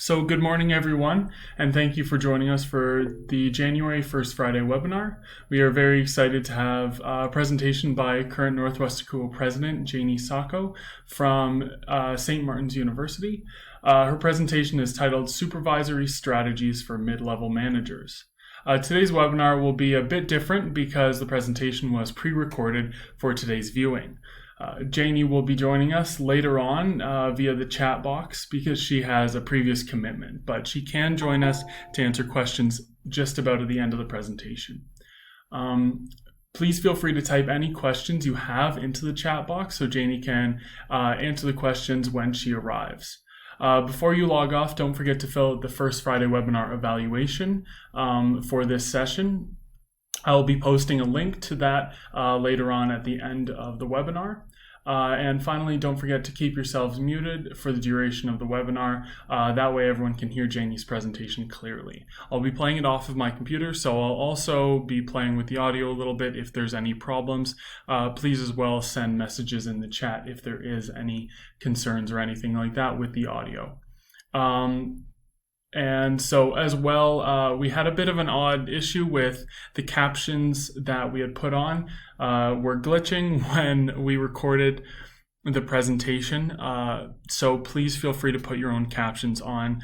So good morning, everyone, and thank you for joining us for the January 1st Friday webinar. We are very excited to have a presentation by current NWACUHO President Janie Sacco from St. Martin's University. Her presentation is titled Supervisory Strategies for Mid-Level Managers. Today's webinar will be a bit different because the presentation was pre-recorded for today's viewing. Janie will be joining us later on via the chat box because she has a previous commitment, but she can join us to answer questions just about at the end of the presentation. Please feel free to type any questions you have into the chat box so Janie can answer the questions when she arrives. Before you log off, don't forget to fill out the first Friday webinar evaluation for this session. I'll be posting a link to that later on at the end of the webinar. And finally, don't forget to keep yourselves muted for the duration of the webinar. That way everyone can hear Janie's presentation clearly. I'll be playing it off of my computer, so I'll also be playing with the audio a little bit if there's any problems. Please as well send messages in the chat if there is any concerns or anything like that with the audio. And so as well, we had a bit of an odd issue with the captions that we had put on. Were glitching when we recorded the presentation. So please feel free to put your own captions on.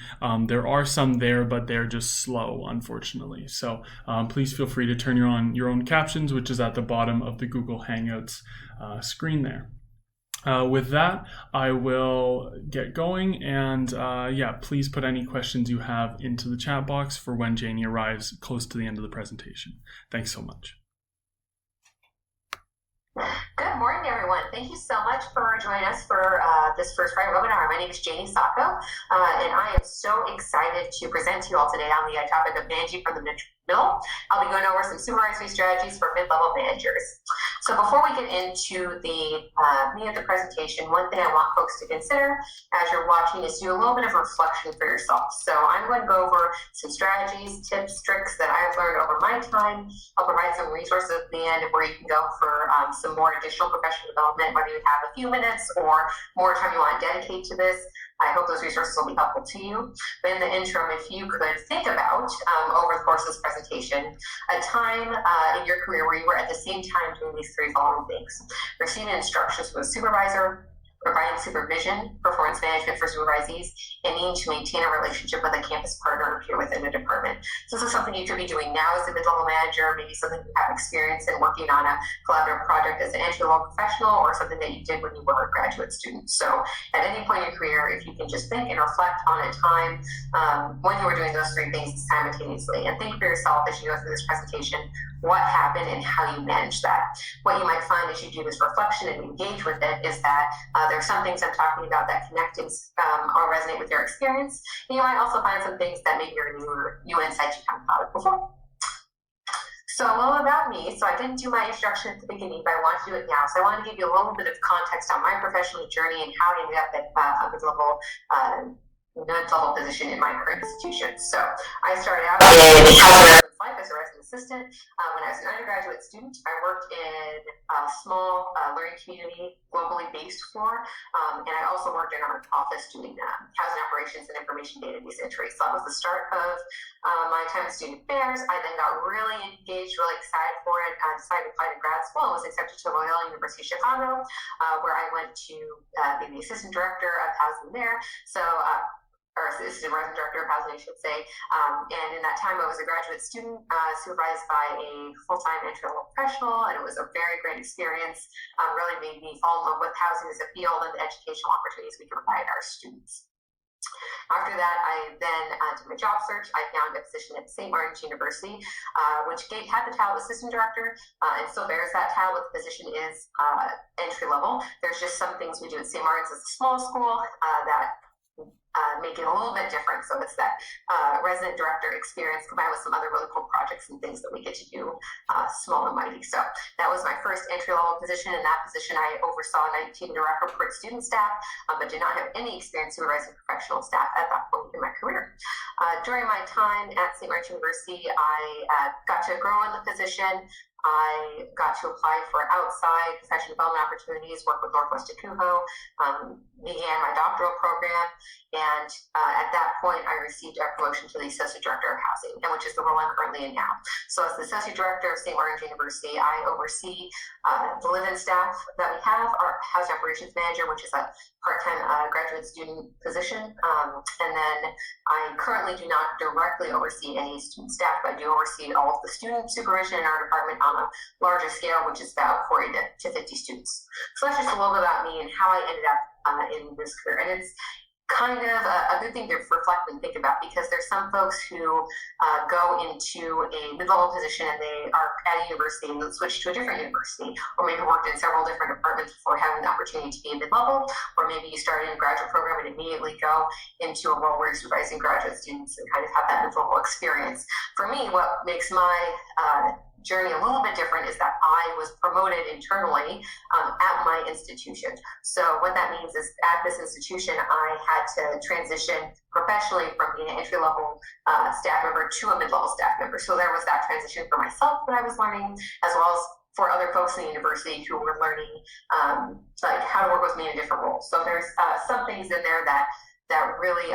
There are some there, but they're just slow, unfortunately. So please feel free to turn on your own captions, which is at the bottom of the Google Hangouts screen there. With that, I will get going, and please put any questions you have into the chat box for when Janie arrives close to the end of the presentation. Thanks so much. Good morning, everyone. Thank you so much for joining us for this first Friday webinar. My name is Janie Sacco, and I am so excited to present to you all today on the topic of managing from the middle. I'll be going over some supervisory strategies for mid-level managers. So before we get into the meat of the presentation, one thing I want folks to consider as you're watching is do a little bit of reflection for yourself. So I'm going to go over some strategies, tips, tricks that I've learned over my time. I'll provide some resources at the end where you can go for some more additional professional development, whether you have a few minutes or more time you want to dedicate to this. I hope those resources will be helpful to you. But in the interim, if you could think about, over the course of this presentation, a time in your career where you were at the same time doing these three following things: receiving instructions from a supervisor, providing supervision, performance management for supervisees, and needing to maintain a relationship with a campus partner or peer within the department. So this is something you could be doing now as a mid-level manager, maybe something you have experience in working on a collaborative project as an entry-level professional, or something that you did when you were a graduate student. So at any point in your career, if you can just think and reflect on a time when you were doing those three things simultaneously, and think for yourself as you go through this presentation, what happened and how you manage that. What you might find as you do this reflection and engage with it is that there are some things I'm talking about that connect or resonate with your experience. And you might also find some things that maybe are new insights you haven't thought of before. So a little about me. So I didn't do my introduction at the beginning, but I want to do it now. So I want to give you a little bit of context on my professional journey and how I ended up at a mid-level position in my current institution. So I started out as a resident assistant. When I was an undergraduate student, I worked in a small learning community, globally based floor, and I also worked in our office doing housing operations and information database entry. So that was the start of my time at student affairs. I then got really engaged, really excited for it. I decided to apply to grad school and was accepted to Loyola University of Chicago, where I went to be the assistant director of housing there. Or assistant resident director of housing, I should say. And in that time, I was a graduate student supervised by a full-time entry-level professional, and it was a very great experience. Really made me fall in love with housing as a field and the educational opportunities we can provide our students. After that, I then did my job search. I found a position at St. Martin's University, which had the title of assistant director, and still bears that title, but the position is entry level. There's just some things we do at St. Martin's as a small school that make it a little bit different. So it's that resident director experience combined with some other really cool projects and things that we get to do small and mighty. So that was my first entry-level position. In that position, I oversaw 19 direct report student staff, but did not have any experience supervising professional staff at that point in my career. During my time at St. Martin's University, I got to grow in the position. I got to apply for outside professional development opportunities, work with NWACUHO, began my doctoral program, and at that point, I received a promotion to the Associate Director of Housing, and which is the role I'm currently in now. So as the Associate Director of St. Lawrence University, I oversee the live-in staff that we have, our Housing Operations Manager, which is a part-time graduate student position, and then I currently do not directly oversee any student staff, but I do oversee all of the student supervision in our department on a larger scale, which is about 40 to 50 students. So that's just a little bit about me and how I ended up in this career. And it's kind of a good thing to reflect and think about, because there's some folks who go into a mid-level position and they are at a university and then switch to a different university, or maybe worked in several different departments before having the opportunity to be in mid-level, or maybe you start in a graduate program and immediately go into a role where you're supervising graduate students and kind of have that mid-level experience. For me, what makes my journey a little bit different is that I was promoted internally at my institution. So what that means is at this institution, I had to transition professionally from being an entry-level staff member to a mid-level staff member. So there was that transition for myself that I was learning, as well as for other folks in the university who were learning like how to work with me in different roles. So there's some things in there that really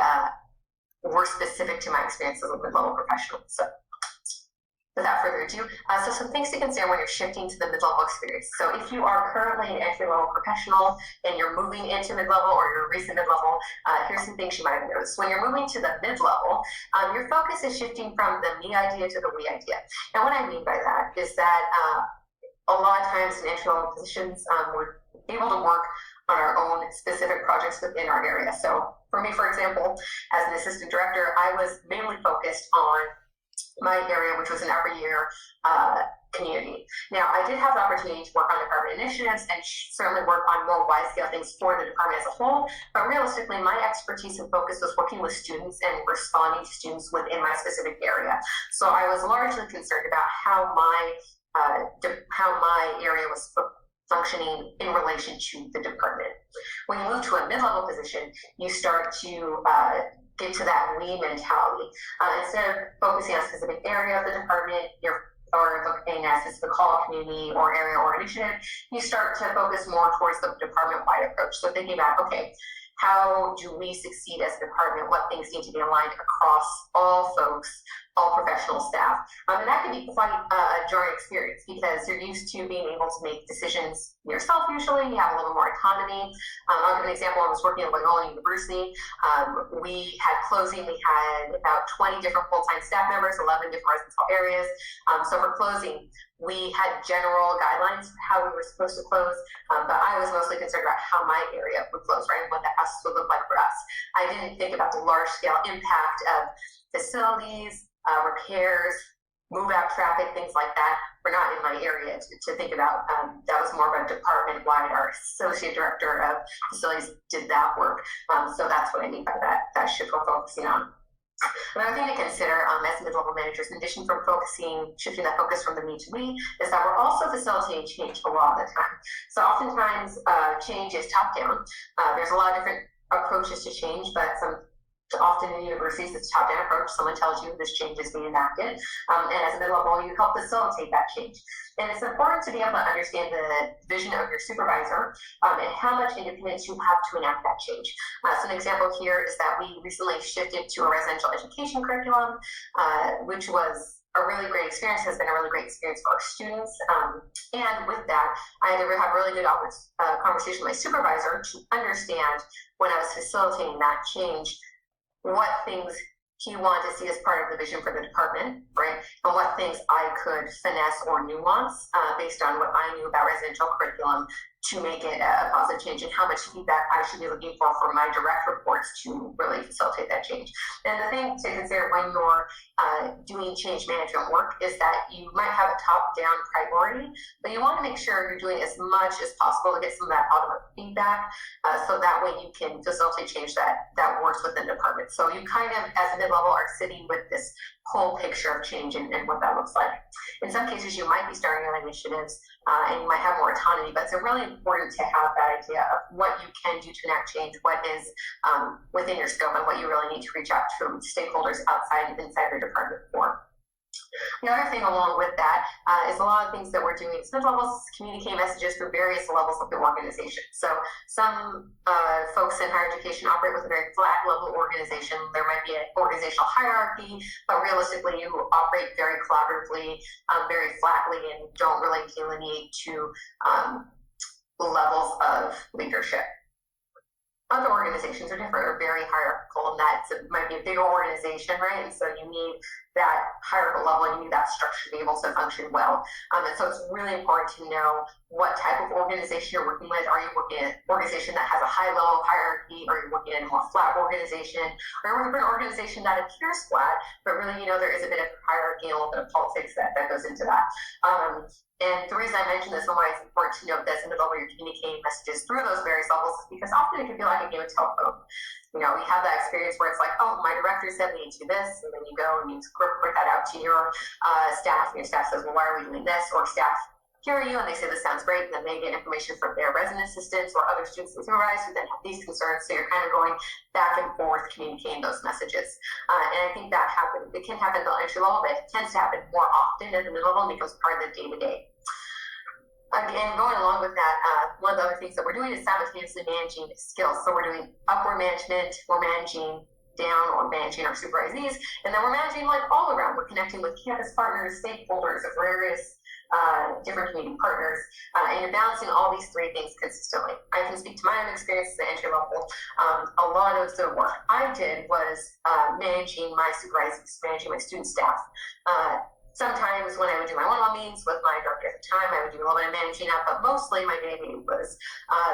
were specific to my experience as a mid-level professional. So without further ado, so some things to consider when you're shifting to the mid-level experience. So if you are currently an entry-level professional and you're moving into mid-level, or you're a recent mid-level, here's some things you might have noticed. When you're moving to the mid-level, your focus is shifting from the me idea to the we idea. And what I mean by that is that a lot of times in entry-level positions, we're able to work on our own specific projects within our area. So for me, for example, as an assistant director, I was mainly focused on my area, which was an every year community. Now, I did have the opportunity to work on department initiatives and certainly work on more wide-scale things for the department as a whole, but realistically, my expertise and focus was working with students and responding to students within my specific area. So I was largely concerned about how my area was functioning in relation to the department. When you move to a mid-level position, you start to get to that we mentality. Instead of focusing on a specific area of the department, or looking at a specific call community or area or initiative, you start to focus more towards the department-wide approach. So thinking about, okay, how do we succeed as a department? What things need to be aligned across all folks, all professional staff? And that can be quite a jarring experience, because you're used to being able to make decisions yourself usually. You have a little more autonomy. I'll give an example. I was working at Loyola University. We had closing. We had about 20 different full-time staff members, 11 different residential areas. So for closing, we had general guidelines for how we were supposed to close, but I was mostly concerned about how my area would close, right, and what the houses would look like for us. I didn't think about the large-scale impact of facilities, repairs, move-out traffic, things like that were not in my area to think about. That was more of a department-wide. Our associate director of facilities did that work. So that's what I mean by that shift we're focusing on. Another thing to consider as mid-level managers, in addition from shifting that focus from the me to we, is that we're also facilitating change a lot of the time. So oftentimes change is top-down. There's a lot of different approaches to change, but often in universities, it's a top-down approach. Someone tells you this change is being enacted, and as a mid-level, you help facilitate that change. And it's important to be able to understand the vision of your supervisor and how much independence you have to enact that change. So an example here is that we recently shifted to a residential education curriculum, which was a really great experience, has been a really great experience for our students. And with that, I had to have a really good conversation with my supervisor to understand, when I was facilitating that change, what things he wanted to see as part of the vision for the department, right? And what things I could finesse or nuance based on what I knew about residential curriculum to make it a positive change, and how much feedback I should be looking for my direct reports to really facilitate that change. And the thing to consider when you're doing change management work is that you might have a top-down priority, but you want to make sure you're doing as much as possible to get some of that automatic feedback, so that way you can facilitate change that works within the department. So you kind of, as a mid-level, are sitting with this whole picture of change and what that looks like. In some cases, you might be starting on initiatives and you might have more autonomy, but it's really important to have that idea of what you can do to enact change, what is within your scope, and what you really need to reach out to stakeholders outside and inside your department for. The other thing along with that is a lot of things that we're doing as mid-levels, communicate messages through various levels of the organization. So some folks in higher education operate with a very flat level organization. There might be an organizational hierarchy, but realistically you operate very collaboratively, very flatly, and don't really delineate to levels of leadership. Other organizations are different, are very hierarchical, and that might be a bigger organization, right? And so you need that hierarchical level, and you need that structure to be able to function well. And so it's really important to know what type of organization you're working with. Are you working in an organization that has a high level of hierarchy, or are you working in a more flat organization, or are you working for an organization that appears flat, but really, there is a bit of hierarchy and a little bit of politics that goes into that. And the reason I mention this and why it's important to note this in the middle where you're communicating messages through those various levels is because often it can feel like a game of telephone. We have that experience where it's like, oh, my director said we need to do this, and then you go and you report that out to your staff, and your staff says, well, why are we doing this? Or staff hear you and they say this sounds great, and then they get information from their resident assistants or other students and supervisors who then have these concerns. So you're kind of going back and forth communicating those messages. And I think that it can happen at the entry level, but it tends to happen more often at the mid level and becomes part of the day-to-day. Again, going along with that, one of the other things that we're doing is simultaneously managing skills. So we're doing upward management, we're managing down or managing our supervisees, and then we're managing all around. We're connecting with campus partners, stakeholders of various different community partners, and you're balancing all these three things consistently. I can speak to my own experience at the entry level. A lot of the work I did was managing my supervisees, managing my student staff. Sometimes when I would do my one-on-one meetings with my director at the time, I would do a little bit of managing up, but mostly my day-to-day was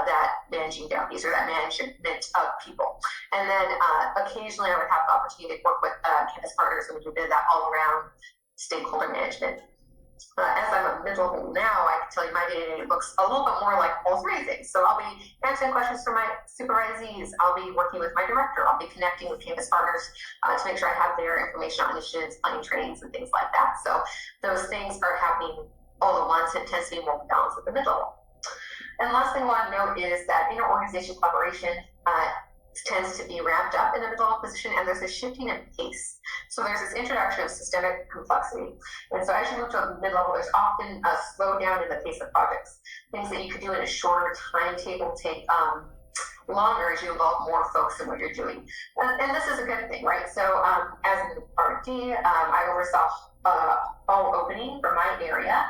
that managing down piece, or that management of people. And then occasionally I would have the opportunity to work with campus partners, and we do a bit of that all-around stakeholder management. As I'm a mid-level now, I can tell you my day-to-day looks a little bit more like all three things. So I'll be answering questions from my supervisees. I'll be working with my director. I'll be connecting with campus partners to make sure I have their information on initiatives, planning trainings, and things like that. So those things are happening all at once. It tends to be more balanced at the mid-level. And the last thing I want to note is that inter-organization collaboration tends to be ramped up in the mid-level position, and there's a shifting in pace. So there's this introduction of systemic complexity. And so as you move to mid-level, there's often a slowdown in the pace of projects. Things that you could do in a shorter timetable take longer as you involve more folks in what you're doing. And this is a good thing, right? So as an RD, I oversaw all opening for my area.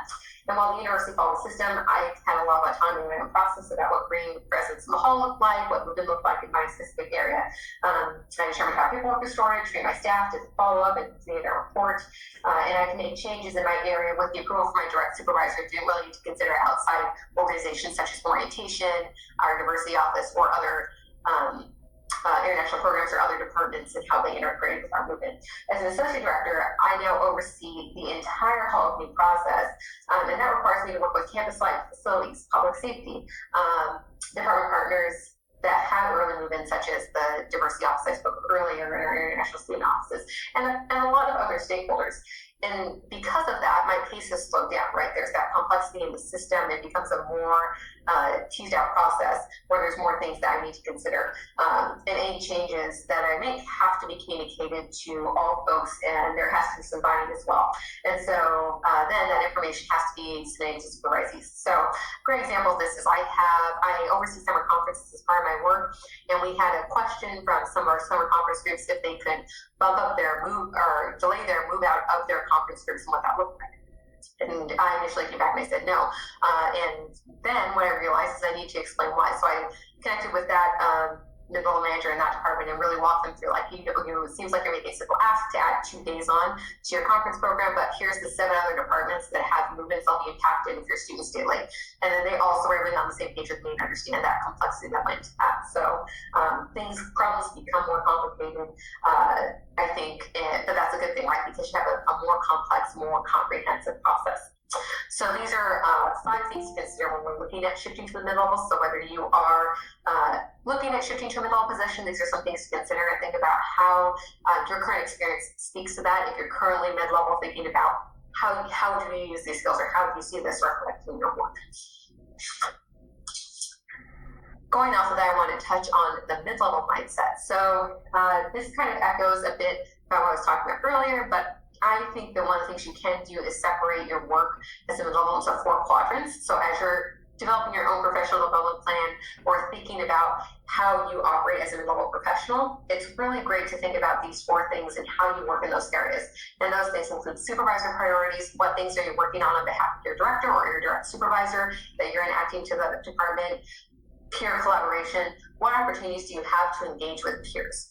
And while the university followed the system, I had a lot of autonomy in my own process about what bringing presence in the hall looked like, what movement looked like in my specific area. I determined how paperwork was stored, trained my staff to follow up and continue their report. And I can make changes in my area with the approval from my direct supervisor if you're willing to consider outside organizations such as orientation, our diversity office, or other international programs or other departments and how they integrate with our movement. As an associate director, I now oversee the entire hall opening process, and that requires me to work with campus life, facilities, public safety, department partners that have early movement, such as the diversity office I spoke of earlier, and our international student offices, and a lot of other stakeholders. And because of that, my pace has slowed down, right? There's that complexity in the system. It becomes a more teased out process where there's more things that I need to consider. And any changes that I make have to be communicated to all folks, and there has to be some buy-in as well. And so then that information has to be submitted to supervisees. So a great example of this is I oversee summer conferences as part of my work, and we had a question from some of our summer conference groups if they could bump up their move or delay their move out of their conference groups and what that looked like. And I initially came back and I said no. And then what I realized is I need to explain why. So I connected with that mid-level manager in that department and really walked them through, like, it seems like you're making a simple ask to add 2 days on to your conference program, but here's the 7 other departments that have movements that'll be impacted if your students stay late. And then they also were really on the same page with me and understand that complexity that went into that. So problems become more complicated, I think, but that's a good thing, right? Because you have a more complex, more comprehensive process. So these are 5 things to consider when we're looking at shifting to the mid-level. So whether you are looking at shifting to a mid-level position, these are some things to consider and think about how your current experience speaks to that. If you're currently mid-level, thinking about how do you use these skills, or how do you see this reflected in your work. Going off of that, I want to touch on the mid-level mindset. So this kind of echoes a bit about what I was talking about earlier, but I think that one of the things you can do is separate your work as a mid-level into 4 quadrants. So as you're developing your own professional development plan or thinking about how you operate as a mid-level professional, it's really great to think about these 4 things and how you work in those areas. And those things include supervisor priorities, what things are you working on behalf of your director or your direct supervisor that you're enacting to the department, peer collaboration, what opportunities do you have to engage with peers?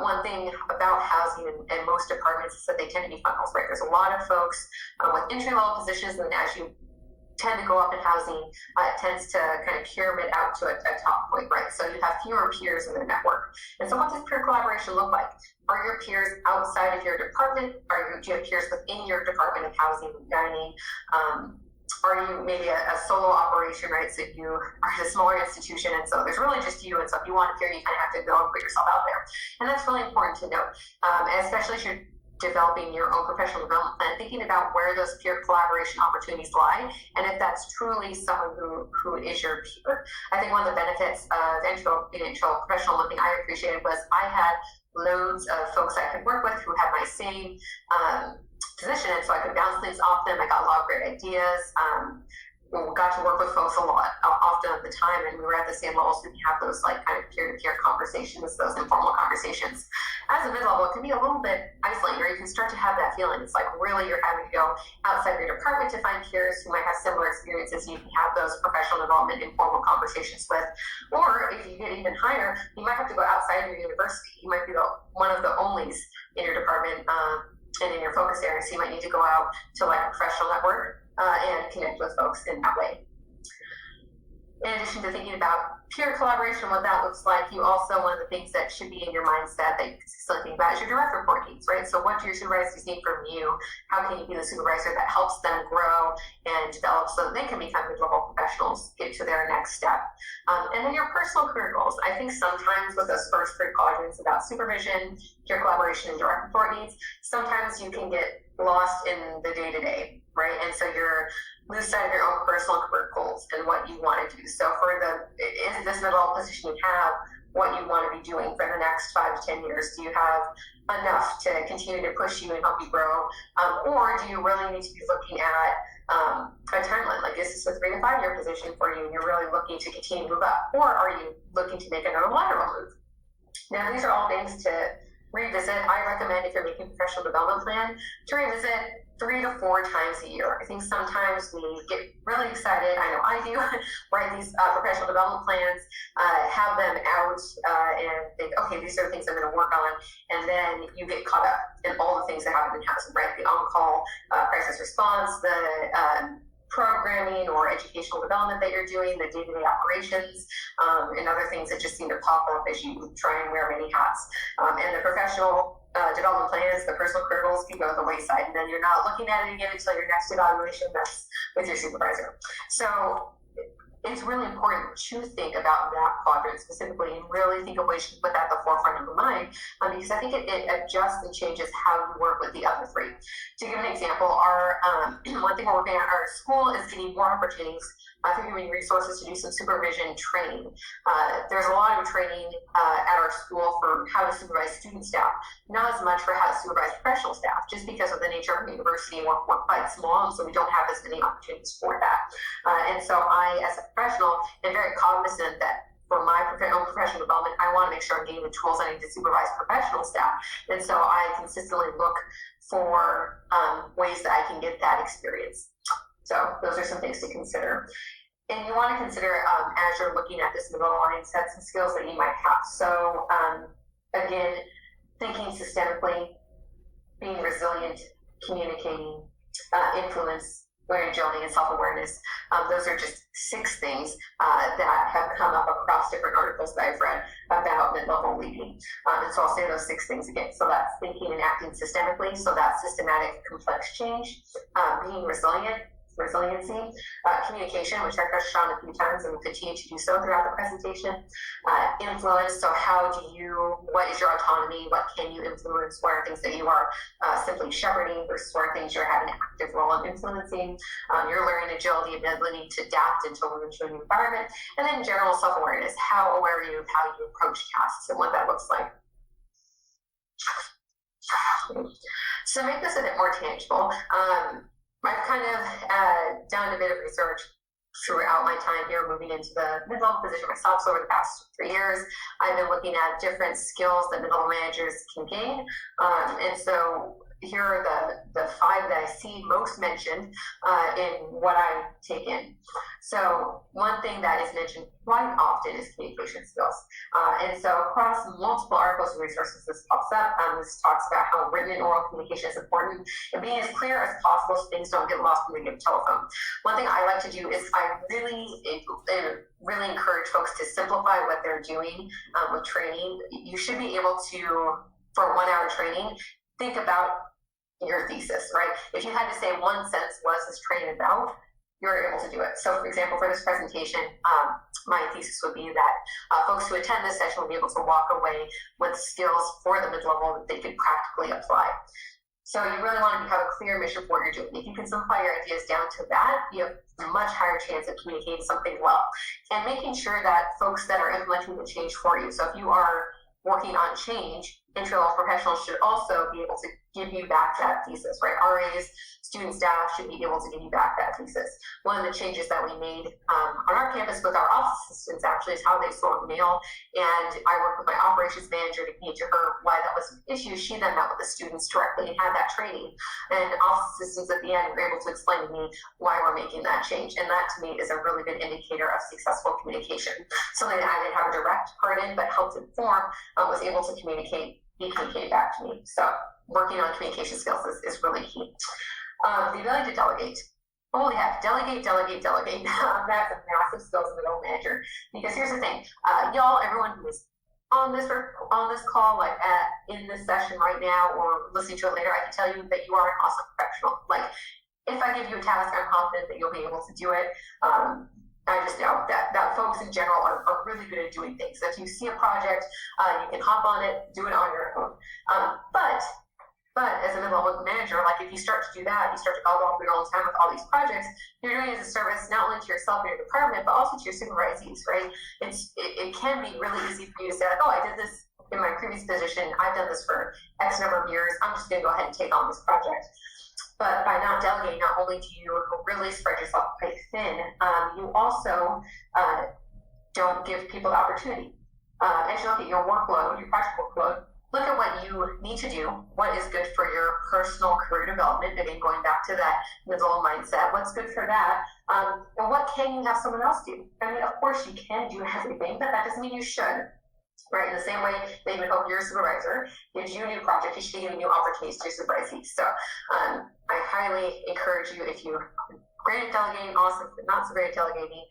One thing about housing and most departments is that they tend to be funnels, right? There's a lot of folks with entry-level positions, and as you tend to go up in housing, it tends to kind of pyramid out to a top point, right? So you have fewer peers in the network. And so what does peer collaboration look like? Are your peers outside of your department? Do you have peers within your department of housing and dining? Are you maybe a solo operation, right? So you are a smaller institution, and so there's really just you. And so if you want to peer, you kind of have to go and put yourself out there. And that's really important to note, and especially as you're developing your own professional development plan, thinking about where those peer collaboration opportunities lie, and if that's truly someone who is your peer. I think one of the benefits of being intro professional, one thing I appreciated was I had loads of folks I could work with who had my same position, and so I could bounce things off them. I got a lot of great ideas. Got to work with folks a lot, often at the time, and we were at the same level, so we can have those like kind of peer-to-peer conversations, those informal conversations. As a mid-level, it can be a little bit isolating, or you can start to have that feeling. It's like really you're having to go outside of your department to find peers who might have similar experiences, and you can have those professional development informal conversations with. Or if you get even higher, you might have to go outside of your university. You might be one of the onlys in your department and in your focus area, so you might need to go out to like a professional network and connect with folks in that way. In addition to thinking about peer collaboration, what that looks like, you also, one of the things that should be in your mindset that you consistently think about is your direct report needs, right? So what do your supervisors need from you? How can you be the supervisor that helps them grow and develop so that they can become mid-level professionals, get to their next step? And then your personal career goals. I think sometimes with those first 3 quadrants about supervision, peer collaboration, and direct report needs, sometimes you can get lost in the day-to-day, right? And so you're lose sight of your own personal career goals and what you want to do. So for is this mid-level position you have, what you want to be doing for the next 5 to 10 years? Do you have enough to continue to push you and help you grow? Or do you really need to be looking at a timeline? Like, is this a 3 to 5 year position for you and you're really looking to continue to move up? Or are you looking to make another lateral move? Now, these are all things to revisit. I recommend, if you're making a professional development plan, to revisit 3 to 4 times a year. I think sometimes we get really excited, I know I do, write these professional development plans, have them out and think, okay, these are the things I'm going to work on, and then you get caught up in all the things that happen in housing, right? The on-call crisis response, the programming or educational development that you're doing, the day-to-day operations, and other things that just seem to pop up as you try and wear many hats. And the professional development plans, the personal career goals can go to the wayside, and then you're not looking at it again until your next evaluation that's with your supervisor. So it's really important to think about that quadrant specifically and really think of ways to put that at the forefront of your mind, because I think it adjusts and changes how you work with the other 3. To give an example, our one thing we're working at our school is getting more opportunities through human resources to do some supervision training. There's a lot of training at our school for how to supervise student staff, not as much for how to supervise professional staff, just because of the nature of the university. We're quite small, so we don't have as many opportunities for that. And so I, as a professional, am very cognizant that for my own professional development, I want to make sure I'm getting the tools I need to supervise professional staff. And so I consistently look for ways that I can get that experience. So those are some things to consider. And you want to consider, as you're looking at this middle mindset, some skills that you might have. So again, thinking systemically, being resilient, communicating, influence, learning, agility, and self-awareness. Those are just 6 things that have come up across different articles that I've read about mid-level leading. And so I'll say those 6 things again. So that's thinking and acting systemically. So that's systematic, complex change, being resilient, resiliency, communication, which I touched on a few times and will continue to do so throughout the presentation, influence, so what is your autonomy, what can you influence, what are things that you are simply shepherding versus what are things you're having an active role in influencing, your learning agility, ability to adapt and to learn to a new environment, and then general self-awareness, how aware are you of how you approach tasks and what that looks like. So to make this a bit more tangible, I've kind of done a bit of research throughout my time here, moving into the mid-level position myself. So over the past 3 years, I've been looking at different skills that mid-level managers can gain. And so here are the 5 that I see most mentioned in what I take in. So one thing that is mentioned quite often is communication skills. And so across multiple articles and resources, this pops up. This talks about how written and oral communication is important and being as clear as possible so things don't get lost when we get a telephone. One thing I like to do is I really encourage folks to simplify what they're doing with training. You should be able to, for 1 hour training, think about your thesis, right? If you had to say one sentence, what is this training about? You're able to do it. So for example, for this presentation, my thesis would be that folks who attend this session will be able to walk away with skills for the mid-level that they could practically apply. So you really want to have a clear mission for what you're doing. If you can simplify your ideas down to that, you have a much higher chance of communicating something well. And making sure that folks that are implementing the change for you, so if you are working on change, entry-level professionals should also be able to give you back that thesis, right? RAs, student staff should be able to give you back that thesis. One of the changes that we made on our campus with our office assistants actually is how they sort mail. And I worked with my operations manager to communicate to her why that was an issue. She then met with the students directly and had that training. And office assistants at the end were able to explain to me why we're making that change. And that to me is a really good indicator of successful communication. Something that I didn't have a direct part in, but helped inform, was able to be communicated back to me. So working on communication skills is really key. The ability to delegate. Holy heck, delegate. That's a massive skill as a middle manager. Because here's the thing, y'all, everyone who is on this call, like in this session right now, or listening to it later, I can tell you that you are an awesome professional. Like, if I give you a task, I'm confident that you'll be able to do it. I just know that folks in general are really good at doing things. So if you see a project, you can hop on it, do it on your own. But as a mid-level manager, like if you start to do that, you start to gobble up your own time with all these projects, you're doing it as a service not only to yourself and your department, but also to your supervisees, right? It can be really easy for you to say, like, oh, I did this in my previous position, I've done this for X number of years, I'm just going to go ahead and take on this project. But by not delegating, not only do you really spread yourself quite thin, you also don't give people the opportunity. As you look at your workload, your project workload, look at what you need to do, what is good for your personal career development, again, going back to that MidLevel mindset, what's good for that, and what can you have someone else do? I mean, of course you can do everything, but that doesn't mean you should. Right, in the same way that you would hope your supervisor gives you a new project, you should be giving new opportunities to your supervisees. So I highly encourage you, if you're great at delegating, awesome, but not so great at delegating,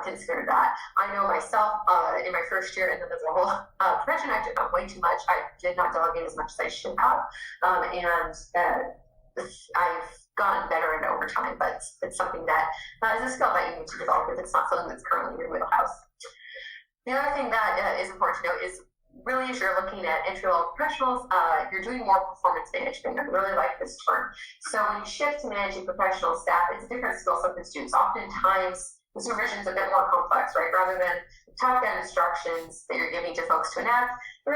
consider that. I know myself, in my first year in the mid-level profession, I took on way too much. I did not delegate as much as I should have. And I've gotten better at it over time, but it's something that is a skill that you need to develop if it's not something that's currently in your wheelhouse. The other thing that is important to note is really, as you're looking at entry-level professionals, you're doing more performance management. I really like this term. So when you shift to managing professional staff, it's a different skill set than students. Oftentimes, the supervision is a bit more complex, right? Rather than top-down instructions that you're giving to folks to enact, you're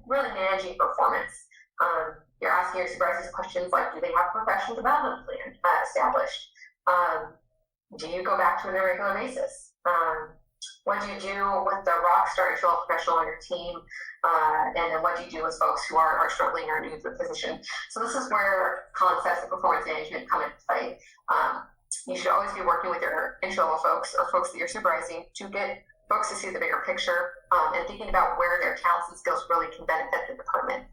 really managing performance. You're asking your supervisors questions like, do they have a professional development plan established? Do you go back to it on a regular basis? What do you do with the rock star entry-level professional on your team? And then what do you do with folks who are struggling or new to the position? So this is where concepts of performance management come into play. You should always be working with your entry-level folks or folks that you're supervising to get folks to see the bigger picture and thinking about where their talents and skills really can benefit the department.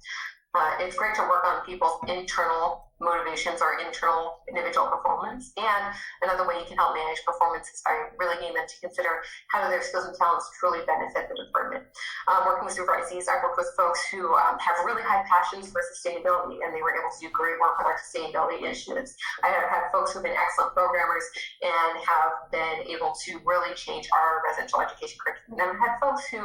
It's great to work on people's internal motivations or internal individual performance. And another way you can help manage performance is by really getting them to consider how do their skills and talents truly benefit the department. Working with supervisees, I've worked with folks who have really high passions for sustainability, and they were able to do great work with our sustainability initiatives. I have had folks who have been excellent programmers and have been able to really change our residential education curriculum. And I've had folks who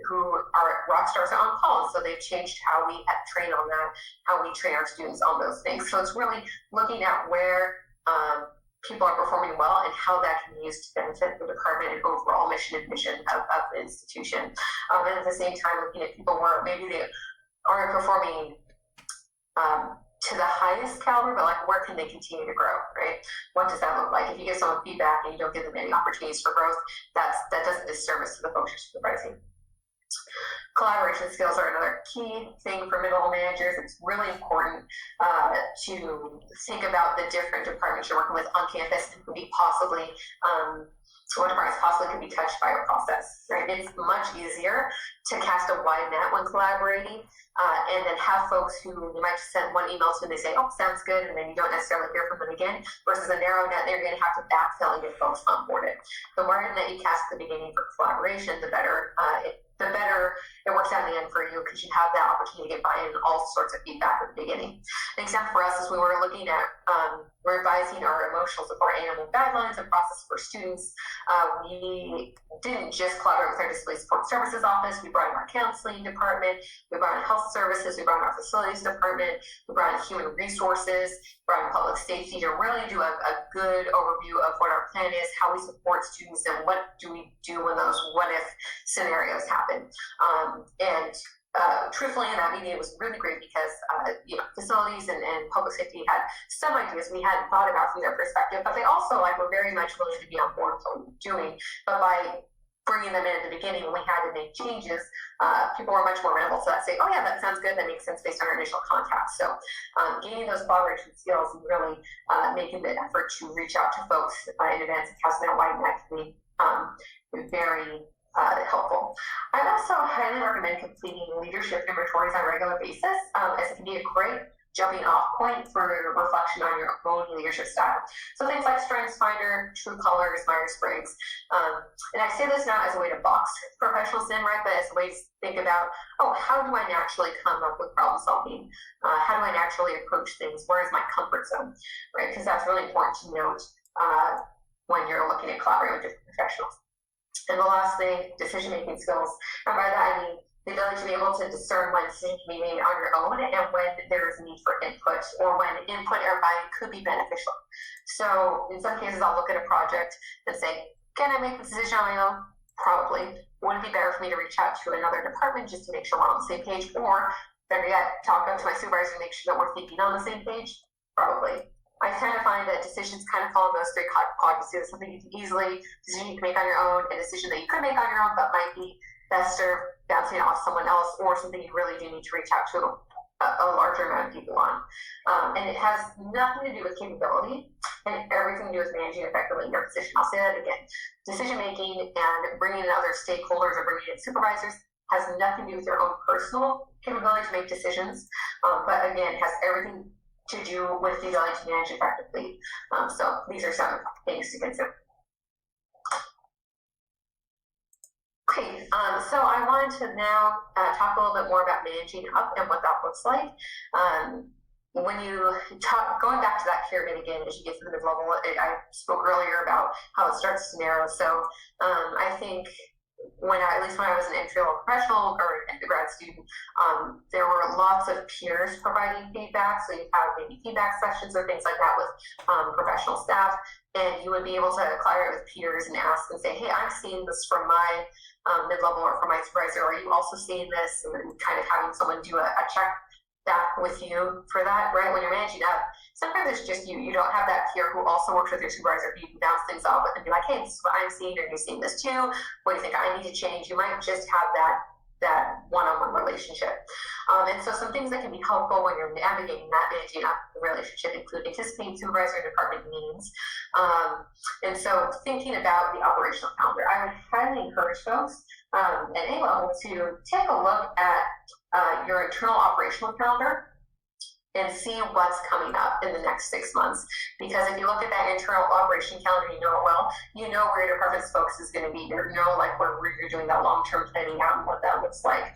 who are rock stars on call, so they've changed how we train on that, how we train our students on those things. So it's really looking at where people are performing well and how that can be used to benefit the department and overall mission and vision of the institution. And at the same time, looking at people where maybe they aren't performing to the highest caliber, but like where can they continue to grow, right? What does that look like? If you give someone feedback and you don't give them any opportunities for growth, that does a disservice to the folks you're supervising. Collaboration skills are another key thing for mid-level managers. It's really important to think about the different departments you're working with on campus and could be possibly what departments possibly could be touched by a process, right? It's much easier to cast a wide net when collaborating and then have folks who you might just send one email to and they say, oh, sounds good, and then you don't necessarily hear from them again, versus a narrow net they're going to have to backfill and get folks onboarded. The more net you cast at the beginning for collaboration, the better it works out in the end for you, because you have that opportunity to get buy-in and all sorts of feedback at the beginning. An example for us is we were looking at revising our emotional support animal guidelines and process for students. We didn't just collaborate with our disability support services office. We brought in our counseling department, we brought in health services, we brought in our facilities department, we brought in human resources, brought in public safety to really do a good overview of what our plan is, how we support students, and what do we do when those what if scenarios happen. Truthfully, in that meeting, it was really great because facilities and public safety had some ideas we hadn't thought about from their perspective, but they also were very much willing to be on board with what we were doing. But by bringing them in at the beginning when we had to make changes, people were much more amenable to that, say, oh yeah, that sounds good, that makes sense based on our initial contact. So gaining those collaboration skills and really making the effort to reach out to folks in advance of casting that wide net can be very helpful. I also highly recommend completing leadership inventories on a regular basis, as it can be a great jumping off point for reflection on your own leadership style. So things like Strengths Finder, True Colors, Myers-Briggs. And I say this not as a way to box professionals in, right, but as a way to think about, oh, how do I naturally come up with problem solving? How do I naturally approach things? Where is my comfort zone, right? Because that's really important to note when you're looking at collaborating with different professionals. And the last thing, decision-making skills. And by that, I mean the ability to be able to discern when decisions can be made on your own and when there is a need for input, or when input or buy-in could be beneficial. So in some cases, I'll look at a project and say, can I make the decision on my own? Probably. Would it be better for me to reach out to another department just to make sure we're on the same page? Or better yet, talk up to my supervisor to make sure that we're thinking on the same page? Probably. I kind of find that decisions kind of fall in those three quadrants. There's something you can decision you can make on your own, a decision that you could make on your own but might be best served bouncing off someone else, or something you really do need to reach out to a larger amount of people on. And it has nothing to do with capability and everything to do with managing effectively your position. I'll say that again. Decision making and bringing in other stakeholders or bringing in supervisors has nothing to do with your own personal capability to make decisions, but again, has everything to do with the ability to manage effectively. So these are some things to consider. Okay, so I wanted to now talk a little bit more about managing up and what that looks like. When you going back to that pyramid again, as you get to the mid-level, I spoke earlier about how it starts to narrow. So I think at least when I was an entry-level professional or a grad student, there were lots of peers providing feedback. So you have maybe feedback sessions or things like that with professional staff, and you would be able to collaborate with peers and ask and say, hey, I'm seeing this from my mid-level or from my supervisor. Are you also seeing this? And then kind of having someone do a check back with you for that, right? When you're managing up, sometimes it's just you don't have that peer who also works with your supervisor who you can bounce things off with and be like, hey, this is what I'm seeing, are you seeing this too? What do you think I need to change? You might just have that one-on-one relationship. And so some things that can be helpful when you're navigating that managing up the relationship include anticipating supervisor and department needs. And so thinking about the operational calendar, I would highly encourage folks at any level to take a look at your internal operational calendar and see what's coming up in the next 6 months. Because if you look at that internal operation calendar, you know it well, you know where your department's focus is going to be. You know like where you're doing that long-term planning out and what that looks like.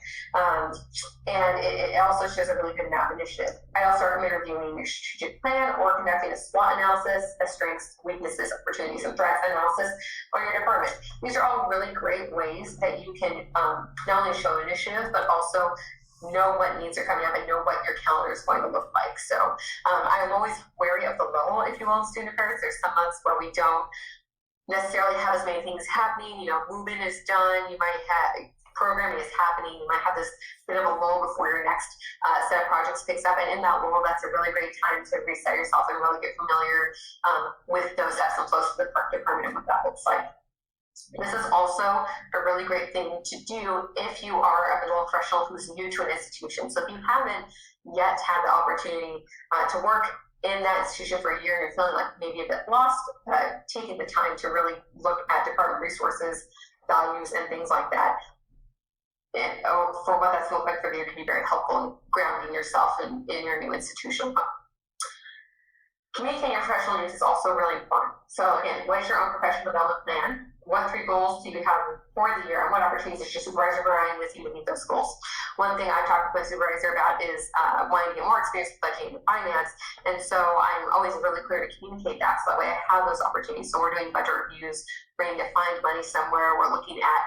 And it also shows a really good map initiative. I also recommend reviewing your strategic plan or conducting a SWOT analysis, a strengths, weaknesses, opportunities, and threats analysis on your department. These are all really great ways that you can not only show initiative, but also know what needs are coming up and know what your calendar is going to look like. So I'm always wary of the lull, if you will, in student affairs. There's some months where we don't necessarily have as many things happening. Movement is done. You might have programming is happening. You might have this bit of a lull before your next set of projects picks up. And in that lull, that's a really great time to reset yourself and really get familiar with those ebbs and flows of the department and what that looks like. This is also a really great thing to do if you are a middle professional who's new to an institution. So if you haven't yet had the opportunity to work in that institution for a year and you're feeling like maybe a bit lost, taking the time to really look at department resources, values, and things like that, and for what that's looked like for you can be very helpful in grounding yourself in your new institution. Communicating your professional needs is also really important. So again, what is your own professional development plan? What 3 goals do you have for the year, and what opportunities is your supervisor providing with you to meet those goals? One thing I've talked with my supervisor about is wanting to get more experience with budgeting and finance, and so I'm always really clear to communicate that, so that way I have those opportunities. So we're doing budget reviews, we're going to find money somewhere, we're looking at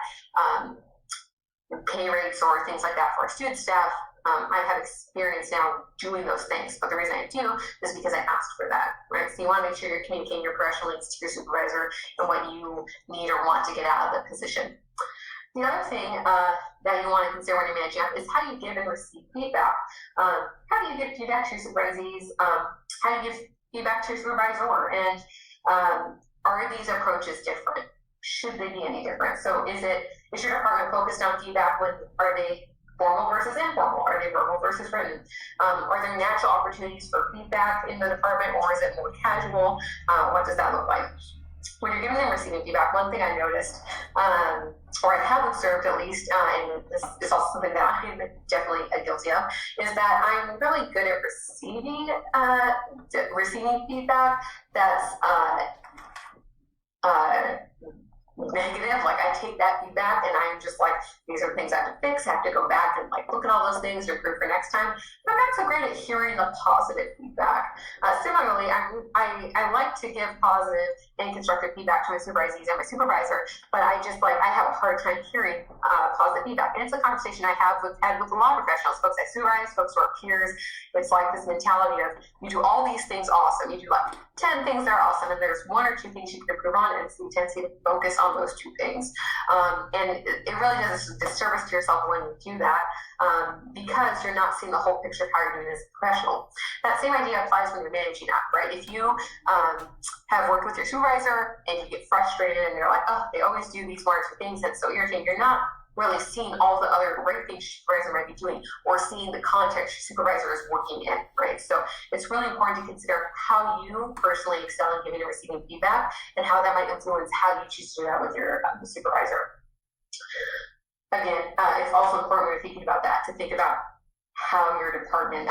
pay rates or things like that for our student staff. I have experience now doing those things, but the reason I do is because I asked for that, right? So you want to make sure you're communicating your professional needs to your supervisor and what you need or want to get out of the position. The other thing that you want to consider when you're managing up is how do you give and receive feedback? How do you give feedback to your supervisees? How do you give feedback to your supervisor? And are these approaches different? Should they be any different? So is your department focused on feedback? Are they formal versus informal? Are they verbal versus written? Are there natural opportunities for feedback in the department, or is it more casual? What does that look like? When you're giving and receiving feedback, one thing I noticed, or I have observed at least, and this is also something that I'm definitely guilty of, is that I'm really good at receiving feedback that's negative. Like I take that feedback and I'm just like, these are things I have to fix. I have to go back and like look at all those things to improve for next time. But I'm not so great at hearing the positive feedback. Similarly, I like to give positive and constructive feedback to my supervisees and my supervisor, but I have a hard time hearing positive feedback. And it's a conversation I had with a lot of professionals, folks I supervise, folks who are peers. It's like this mentality of you do all these things awesome. You do like 10 things that are awesome, and there's 1 or 2 things you can improve on, and it's the tendency to focus on those 2 things. And it really does a disservice to yourself when you do that, because you're not seeing the whole picture of how you're doing as a professional. That same idea applies when you're managing up, right? If you have worked with your supervisor and you get frustrated and you're like, oh, they always do these 1 or 2 things that's so irritating, you're not really seeing all the other great things your supervisor might be doing, or seeing the context your supervisor is working in, right? So it's really important to consider how you personally excel in giving and receiving feedback, and how that might influence how you choose to do that with your supervisor. Again, it's also important when you're thinking about that to think about how your department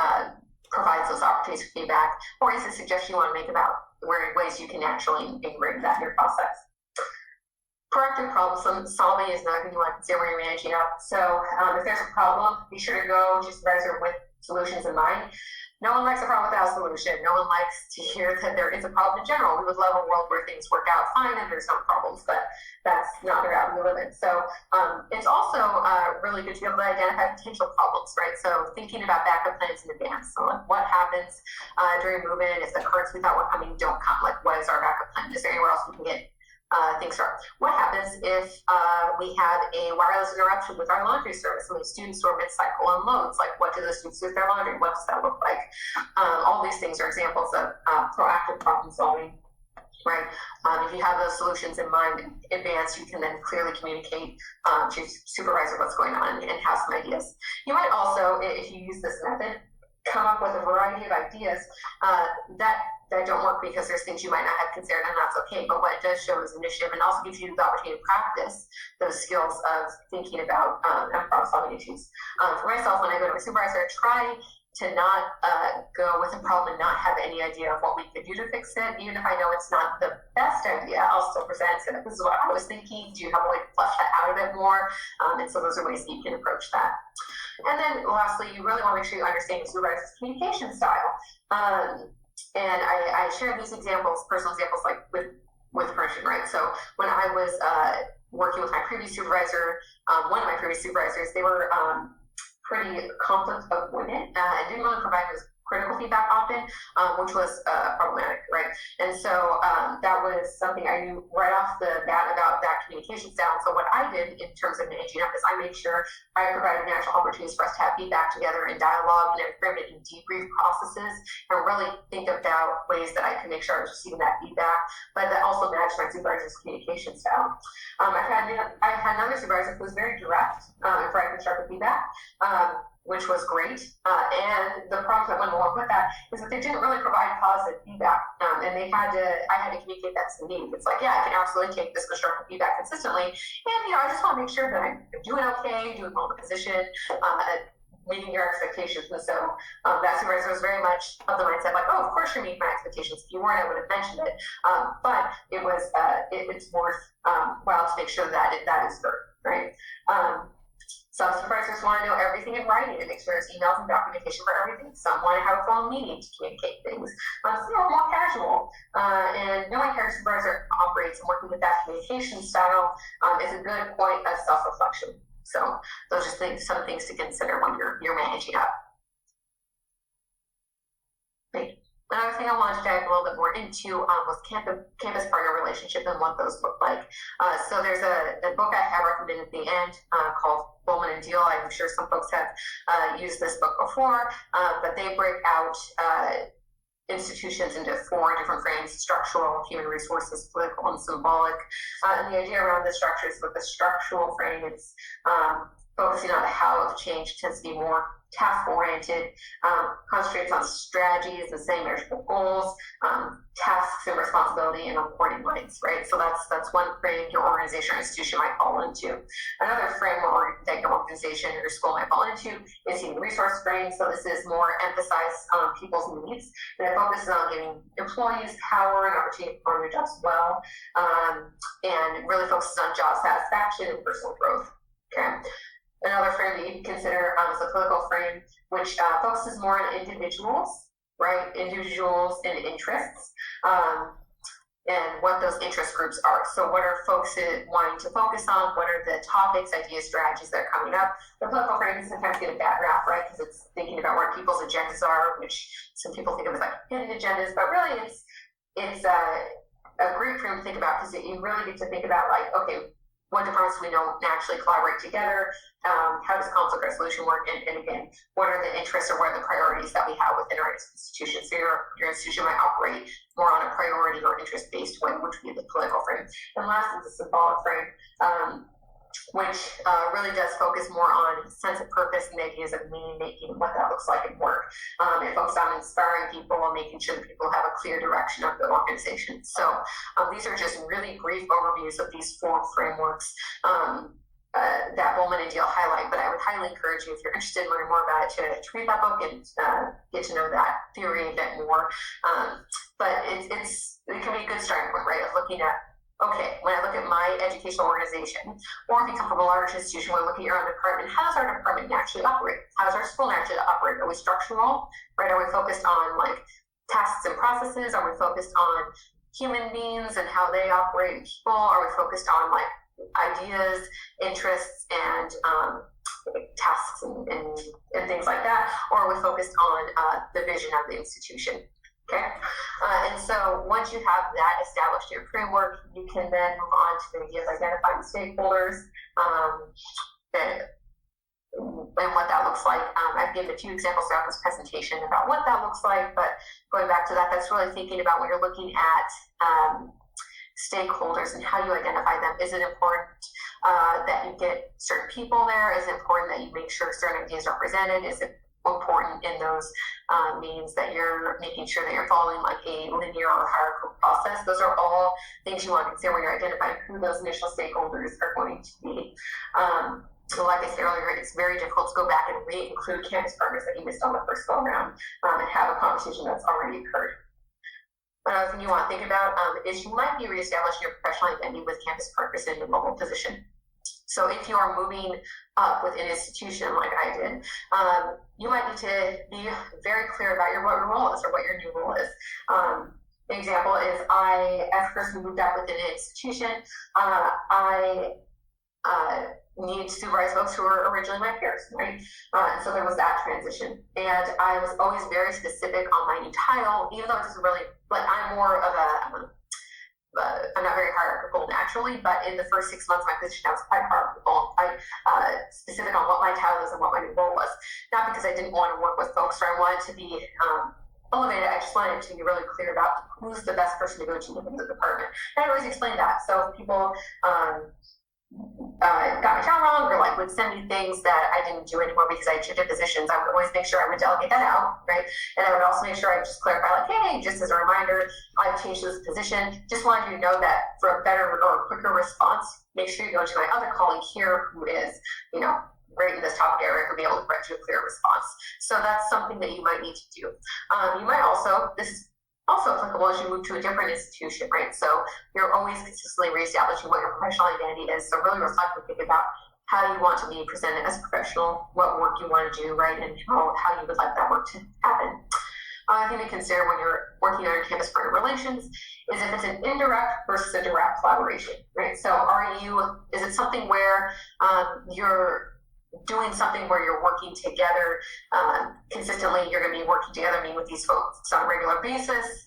provides those opportunities for feedback, or is a suggestion you want to make about ways you can actually integrate that in your process. Proactive problem solving is another thing you want to consider when you're managing up. So if there's a problem, be sure to go to supervisor with solutions in mind. No one likes a problem without a solution. No one likes to hear that there is a problem in general. We would love a world where things work out fine and there's no problems, but that's not the reality we live in. So it's also really good to be able to identify potential problems, right? So thinking about backup plans in advance. So like what happens during movement if the carts we thought were coming don't come? Like what is our backup plan? Is there anywhere else we can get things from? What happens if we have a wireless interruption with our laundry service and we have students who are mid-cycle unloads? Like what do those students do with their laundry? What does that look like? All these things are examples of proactive problem solving, right? If you have those solutions in mind in advance, you can then clearly communicate to your supervisor what's going on and have some ideas. You might also, if you use this method, come up with a variety of ideas that don't work because there's things you might not have considered, and that's okay. But what it does show is initiative, and also gives you the opportunity to practice those skills of thinking about and problem solving issues. For myself, when I go to my supervisor, I try to not go with a problem and not have any idea of what we could do to fix it. Even if I know it's not the best idea, I'll still present it. This is what I was thinking. Do you have a way to flesh that out a bit more? And so those are ways that you can approach that. And then lastly, you really want to make sure you understand your supervisor's communication style. And I share these examples, personal examples, like with permission, right? So when I was working with my previous supervisor, one of my previous supervisors, they were pretty conflict avoidant and didn't really provide us critical feedback often, which was problematic, right? And so that was something I knew right off the bat about that communication communication style. So what I did in terms of managing up is I made sure I provided natural opportunities for us to have feedback together and dialogue, and I framed it in debrief processes and really think about ways that I could make sure I was receiving that feedback, but that also matched my supervisor's communication style. I had another supervisor who was very direct and provided constructive feedback, which was great. And the problem that went along with that is that they didn't really provide positive feedback, and I had to communicate that to me. It's like, yeah, I can absolutely take this constructive feedback consistently, and I just want to make sure that I'm doing okay, doing well in the position, meeting your expectations. And so that supervisor was very much of the mindset, like, oh, of course you're meeting my expectations. If you weren't, I would have mentioned it. But it was it's worth while to make sure that that is heard, right? Some supervisors want to know everything in writing and experience emails and documentation for everything. Some want to have a phone meeting to communicate things. Some are more casual. And knowing how your supervisor operates and working with that communication style is a good point of self-reflection. So those are some things to consider when you're managing up. Great. Another thing I wanted to dive a little bit more into was campus partner relationship and what those look like. So there's a book I have recommended at the end called Bowman and Deal. I'm sure some folks have used this book before, but they break out institutions into 4 different frames: structural, human resources, political, and symbolic. And the idea around the structure is with the structural frame, it's focusing on the how of change, tends to be more task-oriented, concentrates on strategies and setting measurable goals, tasks and responsibility, and reporting lines, right? So that's one frame your organization or institution might fall into. Another frame that your organization or school might fall into is human resource frame. So this is more emphasized on people's needs, and it focuses on giving employees power and opportunity to perform their jobs well, and really focuses on job satisfaction and personal growth. Okay. Another frame that you can consider is the political frame, which focuses more on individuals, right? Individuals and interests, and what those interest groups are. So what are folks wanting to focus on? What are the topics, ideas, strategies that are coming up? The political frame can sometimes get a bad rap, right? Because it's thinking about where people's agendas are, which some people think of as like hidden agendas, but really it's a great frame to think about, because you really get to think about, like, okay, what departments we don't naturally collaborate together? How does conflict resolution work? And again, what are the interests or what are the priorities that we have within our institution? So your institution might operate more on a priority or interest-based way, which would be the political frame. And last is the symbolic frame, which really does focus more on sense of purpose and the ideas of meaning-making, what that looks like in work. It focuses on inspiring people and making sure that people have a clear direction of the organization. So these are just really brief overviews of these 4 frameworks that Bowman and Deal highlight, but I would highly encourage you, if you're interested in learning more about it, to read that book and get to know that theory a bit more. But it can be a good starting point, right, of looking at, okay, when I look at my educational organization, or if you come from a large institution, when I look at your own department, how does our department naturally operate? How does our school naturally operate? Are we structural, right? Are we focused on, like, tasks and processes? Are we focused on human beings and how they operate, people? Are we focused on, like, ideas, interests, and tasks and things like that? Or are we focused on the vision of the institution? Okay, and so once you have that established in your framework, you can then move on to the idea of identifying stakeholders and what that looks like. I've given a few examples throughout this presentation about what that looks like, but going back to that, that's really thinking about when you're looking at stakeholders and how you identify them. Is it important that you get certain people there? Is it important that you make sure certain ideas are presented? Is it important in those meetings that you're making sure that you're following like a linear or hierarchical process? Those are all things you want to consider when you're identifying who those initial stakeholders are going to be. So like I said earlier, it's very difficult to go back and re-include campus partners that you missed on the first go around and have a conversation that's already occurred. Another thing you want to think about is you might be reestablishing your professional identity with campus partners in your mobile position. So if you are moving up within an institution like I did, you might need to be very clear about what your role is or what your new role is. An example is as a person who moved up within an institution, I need to supervise folks who were originally my peers, right? And so there was that transition. And I was always very specific on my new title, even though it doesn't really, like, I'm more of a I'm not very hierarchical naturally, but in the first 6 months of my position, I was quite hierarchical and quite specific on what my title is and what my new role was. Not because I didn't want to work with folks or I wanted to be elevated. I just wanted to be really clear about who's the best person to go to within the department. And I always explain that. So if people got my job wrong or like would send me things that I didn't do anymore because I shifted positions, I would always make sure I would delegate that out, right? And I would also make sure I just clarify, like, hey, just as a reminder, I've changed this position. Just wanted you to know that for a better or quicker response, make sure you go to my other colleague here who is, great in this topic area, who'll be able to provide you a clear response. So that's something that you might need to do. You might also, this is also applicable as you move to a different institution, right? So you're always consistently reestablishing what your professional identity is. So really reflect and think about how you want to be presented as a professional, what work you want to do, right? And how you would like that work to happen. Another thing to consider when you're working on your campus partner relations is if it's an indirect versus a direct collaboration, right? So is it something where you're doing something where you're working together consistently, you're going to be working together, meeting with these folks on a regular basis,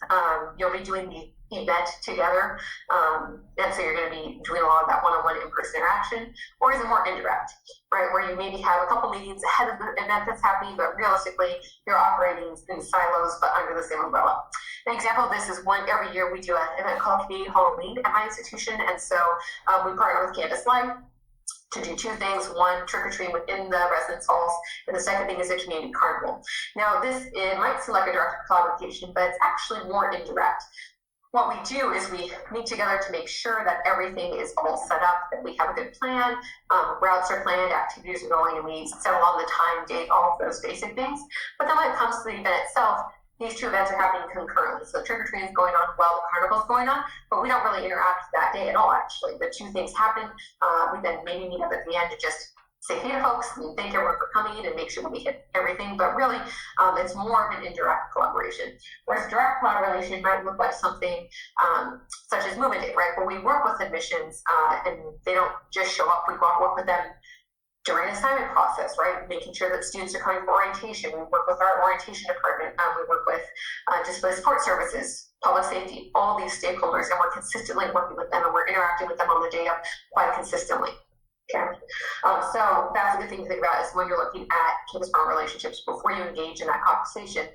you'll be doing the event together, and so you're going to be doing a lot of that one-on-one in-person interaction, or is it more indirect, right, where you maybe have a couple meetings ahead of the event that's happening, but realistically you're operating in silos but under the same umbrella. An example of this is every year we do an event called Community Halloween at my institution, and so we partner with Campus Live to do two things. One, trick-or-treat within the residence halls, and the second thing is a community carnival. Now, it might seem like a direct collaboration, but it's actually more indirect. What we do is we meet together to make sure that everything is all set up, that we have a good plan, routes are planned, activities are going, and we settle on the time, date, all of those basic things. But then when it comes to the event itself, these two events are happening concurrently. So trick-or-treating is going on while the carnival is going on, but we don't really interact that day at all, actually. The two things happen. We then maybe meet up at the end to just say hey to folks and thank everyone for coming and make sure that we hit everything. But really, it's more of an indirect collaboration. Whereas direct collaboration might look like something such as Movement Day, right? Where we work with admissions and they don't just show up. We go out and work with them during the assignment process, right? Making sure that students are coming for orientation. We work with our orientation department. We work with disability support services, public safety, all these stakeholders, and we're consistently working with them and we're interacting with them on the day of quite consistently. Okay. So that's a good thing to think about is when you're looking at campus partner relationships before you engage in that conversation.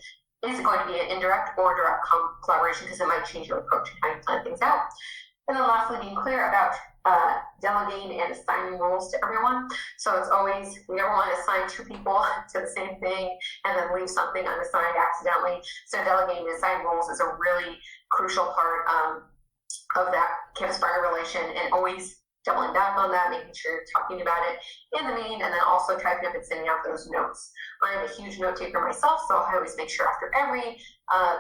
Is it going to be an indirect or direct collaboration, because it might change your approach and how you plan things out. And then lastly, being clear about delegating and assigning roles to everyone. So it's always, we never want to assign two people to the same thing and then leave something unassigned accidentally. So delegating and assigning roles is a really crucial part of that campus partner relation, and always doubling back on that, making sure you're talking about it in the meeting, and then also typing up and sending out those notes. I'm a huge note taker myself, so I always make sure after every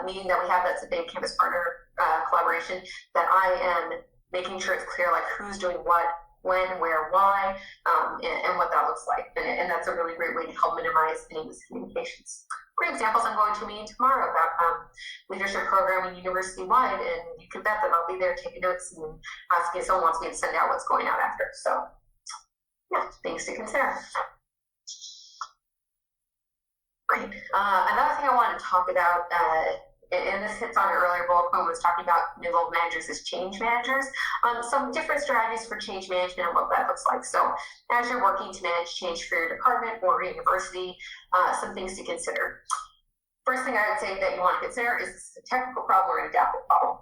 meeting that we have that's a big campus partner collaboration that I am making sure it's clear like who's doing what, when, where, why, and what that looks like. And that's a really great way to help minimize any miscommunications. Great examples, I'm going to a meeting tomorrow about leadership programming university-wide, and you can bet that I'll be there taking notes and asking if someone wants me to send out what's going out after. So, yeah, things to consider. Great. Another thing I wanted to talk about, and this hits on an earlier bullet point, was talking about mid-level managers as change managers. Some different strategies for change management and what that looks like. So as you're working to manage change for your department or university, some things to consider. First thing I would say that you want to consider is a technical problem or an adaptive problem.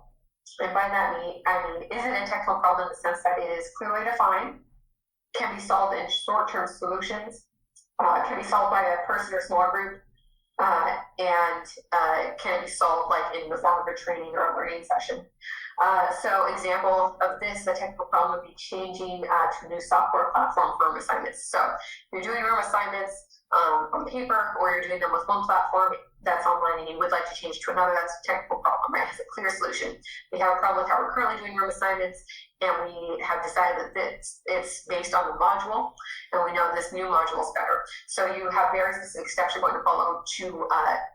And by that I mean, is it a technical problem in the sense that it is clearly defined, can be solved in short-term solutions, can be solved by a person or small group, and can it be solved like in the form of a training or a learning session. So example of this, the technical problem would be changing to a new software platform for room assignments. So you're doing room assignments on paper, or you're doing them with one platform that's online and you would like to change to another. That's a technical problem, right? It has a clear solution. We have a problem with how we're currently doing room assignments, and we have decided that it's based on the module, and we know this new module is better. So you have very specific steps you're going to follow to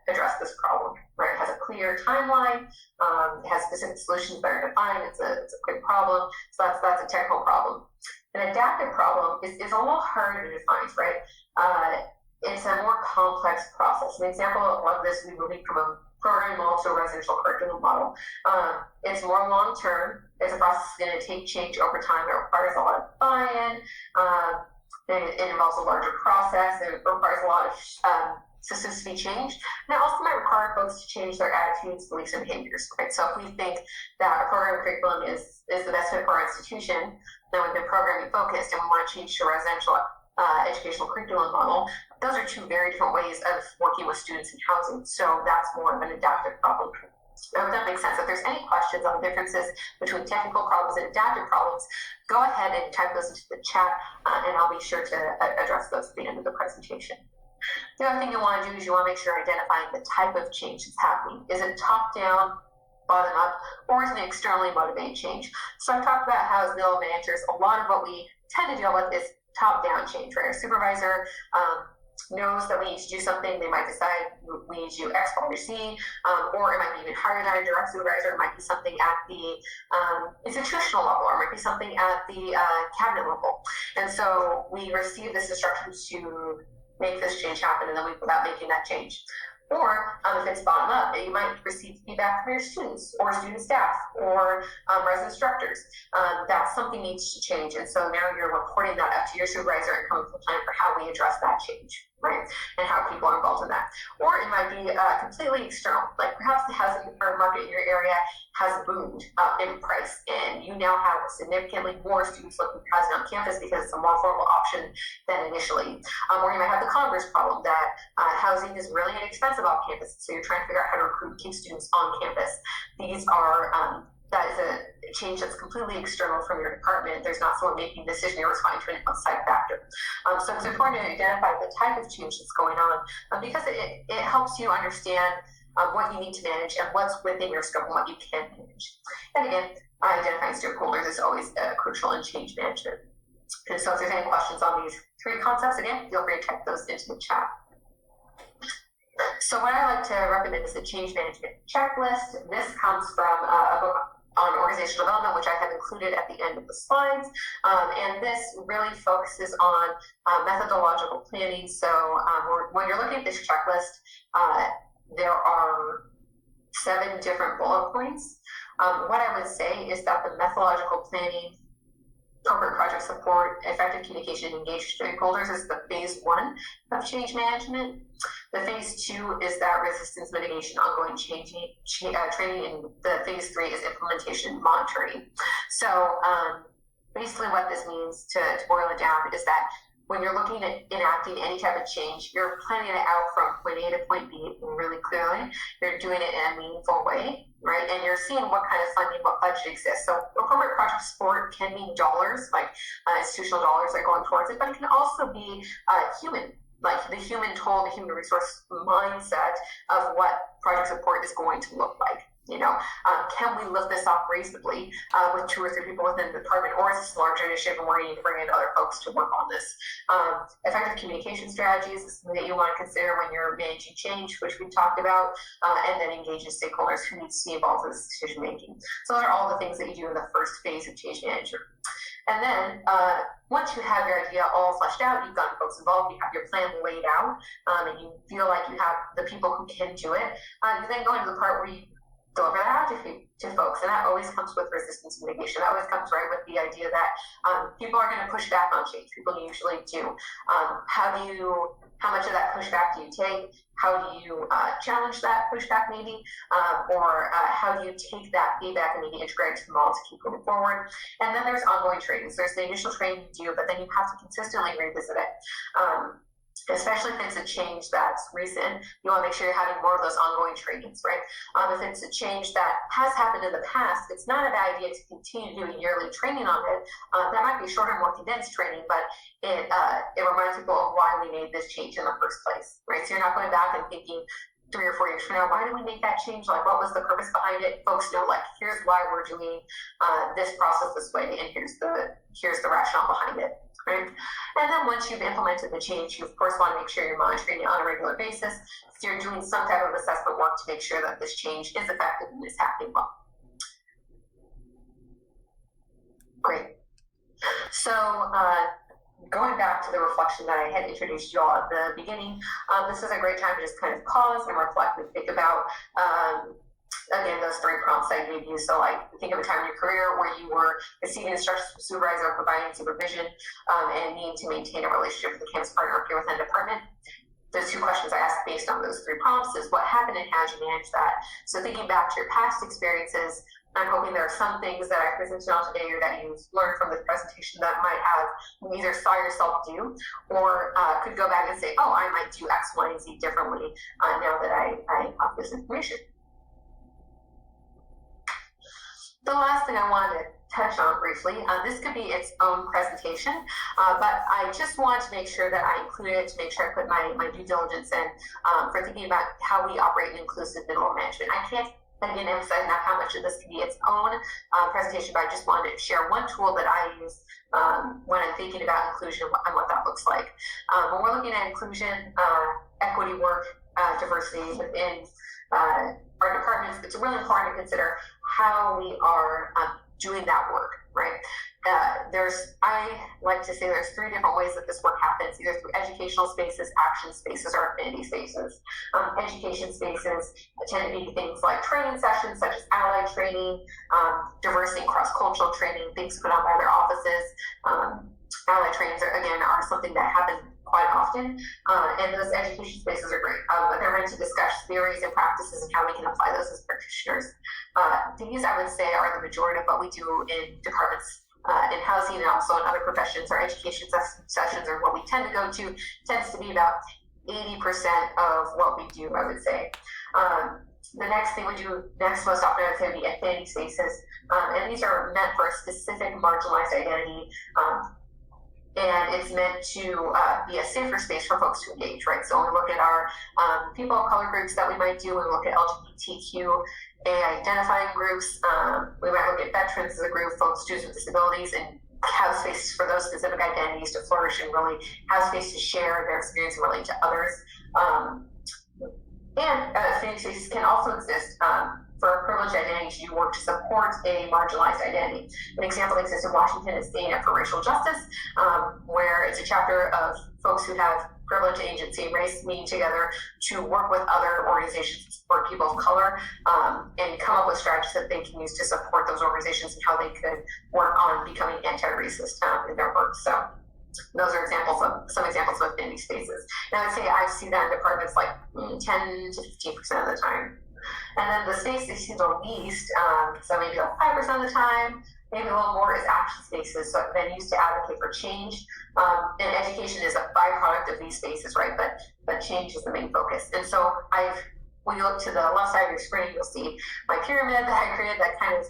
address this problem, right? It has a clear timeline, it has specific solutions that are defined, it's a quick problem, so that's a technical problem. An adaptive problem is a little harder to define, right? it's a more complex process. An example of this would be moving from a program model to a residential curriculum model. It's more long-term. It's a process that's going to take change over time. It requires a lot of buy-in. It involves a larger process. It requires a lot of systems to be changed. And it also might require folks to change their attitudes, beliefs, and behaviors. Right? So if we think that a program curriculum is the best fit for our institution, then we've been programming focused and we want to change to a residential educational curriculum model. Those are two very different ways of working with students in housing. So that's more of an adaptive problem. I hope that makes sense. If there's any questions on the differences between technical problems and adaptive problems, go ahead and type those into the chat, and I'll be sure to address those at the end of the presentation. The other thing you want to do is you want to make sure you're identifying the type of change that's happening. Is it top-down, bottom-up, or is it an externally motivated change? So I talked about how as middle managers, a lot of what we tend to deal with is top-down change, right? Our supervisor knows that we need to do something. They might decide we need to do X, Y, or Z, or it might be even higher than our direct supervisor. It might be something at the institutional level, or it might be something at the cabinet level. And so we receive this instruction to make this change happen, and then we go about making that change. Or if it's bottom up, you might receive feedback from your students or student staff or resident instructors that something needs to change. And so now you're reporting that up to your supervisor and coming up with a plan for how we address that change, right? And how people are involved in that. Or it might be completely external, like perhaps the housing or market in your area has boomed in price, and you now have significantly more students looking for housing on campus because it's a more affordable option than initially. Or you might have the converse problem that housing is really inexpensive off campus, so you're trying to figure out how to recruit and keep students on campus. These are that is a change that's completely external from your department. There's not someone making the decision, you're responding to an outside factor. So it's important to identify the type of change that's going on because it helps you understand what you need to manage and what's within your scope and what you can manage. And again, identifying stakeholders is always crucial in change management. And so if there's any questions on these three concepts, again, feel free to type those into the chat. So what I like to recommend is the change management checklist. This comes from a book on organizational development, which I have included at the end of the slides. And this really focuses on methodological planning. So when you're looking at this checklist, there are 7 different bullet points. What I would say is that the methodological planning, corporate project support, effective communication, and engaged stakeholders is the phase 1 of change management. The phase 2 is that resistance mitigation, ongoing training, and the phase 3 is implementation and monitoring. So basically what this means, to boil it down, is that when you're looking at enacting any type of change, you're planning it out from point A to point B really clearly. You're doing it in a meaningful way, right? And you're seeing what kind of funding, what budget exists. So corporate project support can be dollars, like institutional dollars that are going towards it, but it can also be human, like the human toll, the human resource mindset of what project support is going to look like. You know, can we lift this off reasonably with 2 or 3 people within the department, or is this a larger initiative and we're going to bring in other folks to work on this? Effective communication strategies is something that you want to consider when you're managing change, which we talked about, and then engaging stakeholders who need to be involved in this decision making. So those are all the things that you do in the first phase of change management. And then once you have your idea all fleshed out, you've gotten folks involved, you have your plan laid out, and you feel like you have the people who can do it, you then go into the part where you deliver that out to folks, and that always comes with resistance mitigation. That always comes right with the idea that people are going to push back on change. People usually do. How much of that pushback do you take? How do you challenge that pushback maybe? Or how do you take that feedback and maybe integrate it to the model to keep moving forward? And then there's ongoing training. So there's the initial training you do, but then you have to consistently revisit it. Especially if it's a change that's recent, you want to make sure you're having more of those ongoing trainings, right? If it's a change that has happened in the past, it's not a bad idea to continue to do a yearly training on it. That might be shorter, more condensed training, but it reminds people of why we made this change in the first place, right? So you're not going back and thinking 3 or 4 years from now, why did we make that change? Like, what was the purpose behind it? Folks know, like, here's why we're doing this process this way, and here's the rationale behind it. Right? And then once you've implemented the change, you of course want to make sure you're monitoring it on a regular basis. So you're doing some type of assessment work to make sure that this change is effective and is happening well. Great. So going back to the reflection that I had introduced you all at the beginning, this is a great time to just kind of pause and reflect and think about, again, those 3 prompts I gave you. So like, think of a time in your career where you were receiving instructions from supervisor, providing supervision, and needing to maintain a relationship with the campus partner or peer within the department. Those 2 questions I asked based on those 3 prompts is what happened and how did you manage that? So thinking back to your past experiences, I'm hoping there are some things that I presented on today or that you've learned from this presentation that might have you either saw yourself do or could go back and say, oh, I might do X, Y, and Z differently now that I have this information. The last thing I wanted to touch on briefly, this could be its own presentation, but I just wanted to make sure that I included it to make sure I put my due diligence in for thinking about how we operate in inclusive mid-level management. I can't again emphasize enough how much of this can be its own presentation, but I just wanted to share one tool that I use when I'm thinking about inclusion and what that looks like. When we're looking at inclusion, equity work, diversity within our departments, it's really important to consider how we are doing that work, right? I like to say there's 3 different ways that this work happens, either through educational spaces, action spaces, or affinity spaces. Education spaces tend to be things like training sessions, such as allied training, diversity and cross-cultural training, things put on by other offices. Allied trainings, are something that happen quite often, and those education spaces are great. They're meant to discuss theories and practices and how we can apply those as practitioners. These, I would say, are the majority of what we do in departments in housing and also in other professions. Our education sessions are what we tend to go to, tends to be about 80% of what we do, I would say. The next thing we do next most often, I would say, would be affinity spaces, and these are meant for a specific marginalized identity, and it's meant to be a safer space for folks to engage, right? So when we look at our people of color groups that we might do, when we look at LGBTQ identifying groups, we might look at veterans as a group, folks, students with disabilities, and have spaces for those specific identities to flourish and really have space to share their experience and relate to others. And affinity spaces can also exist for privileged identities. You work to support a marginalized identity. An example that exists in Washington is Stand Up for Racial Justice, where it's a chapter of folks who have privilege, agency, and race meeting together to work with other organizations to support people of color and come up with strategies that they can use to support those organizations and how they could work on becoming anti-racist in their work. So those are some examples of affinity spaces. And I would say I see that in departments like 10 to 15% of the time. And then the space they see the least, so maybe like 5% of the time, maybe a little more, is action spaces. So then used to advocate for change. And education is a byproduct of these spaces, right? But change is the main focus. And so when you look to the left side of your screen, you'll see my pyramid that I created that kind of,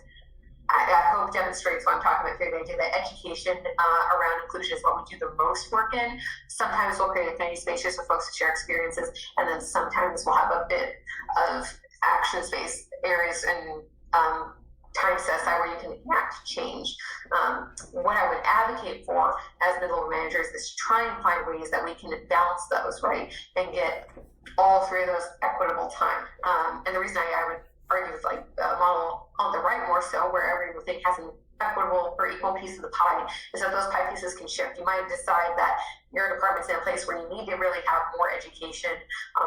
I hope demonstrates what I'm talking about here. The idea that education around inclusion is what we do the most work in. Sometimes we'll create affinity spaces for folks to share experiences, and then sometimes we'll have a bit of action space areas and time set aside where you can enact change. What I would advocate for as mid-level managers is to try and find ways that we can balance those, right, and get all 3 of those equitable time. And the reason I would argue with like a model on the right more so, where everything has an equitable or equal piece of the pie, is that those pie pieces can shift. You might decide that your department's in a place where you need to really have more education,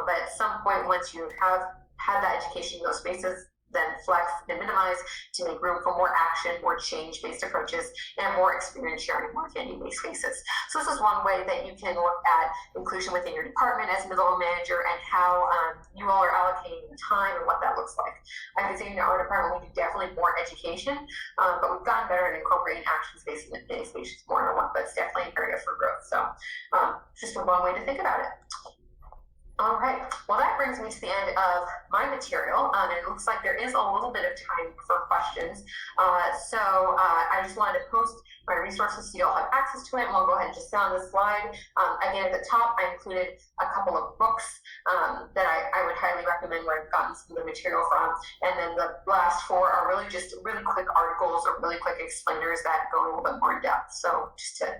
but at some point, once you have had that education in those spaces, then flex and minimize to make room for more action, more change-based approaches, and more experience sharing, more affinity-based spaces. So this is one way that you can look at inclusion within your department as a mid-level manager and how you all are allocating the time and what that looks like. I can say in our department, we do definitely more education, but we've gotten better at incorporating action space and affinity spaces more and more, but it's definitely an area for growth. So just one way to think about it. All right, well, that brings me to the end of my material, and it looks like there is a little bit of time for questions. So I just wanted to post my resources so you all have access to it, and we'll go ahead and just stay on this slide. Again, at the top, I included a couple of books that I would highly recommend where I've gotten some of the material from, and then the last 4 are really just really quick articles or really quick explainers that go a little bit more in depth. So just to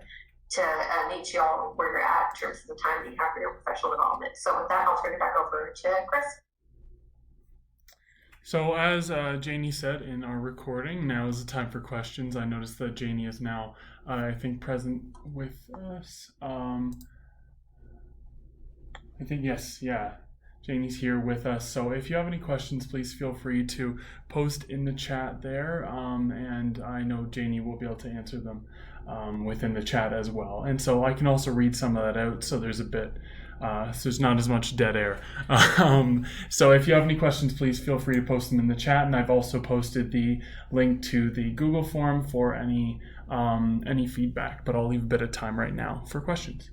meet you all where you're at in terms of the time you have for your professional development. So with that, I'll turn it back over to Chris. So, as Janie said in our recording, now is the time for questions. I noticed that Janie is now, I think, present with us. I think, yes, yeah. Janie's here with us. So, if you have any questions, please feel free to post in the chat there. And I know Janie will be able to answer them within the chat as well. And so, I can also read some of that out. So, there's a bit. So there's not as much dead air. So if you have any questions, please feel free to post them in the chat. And I've also posted the link to the Google form for any feedback. But I'll leave a bit of time right now for questions.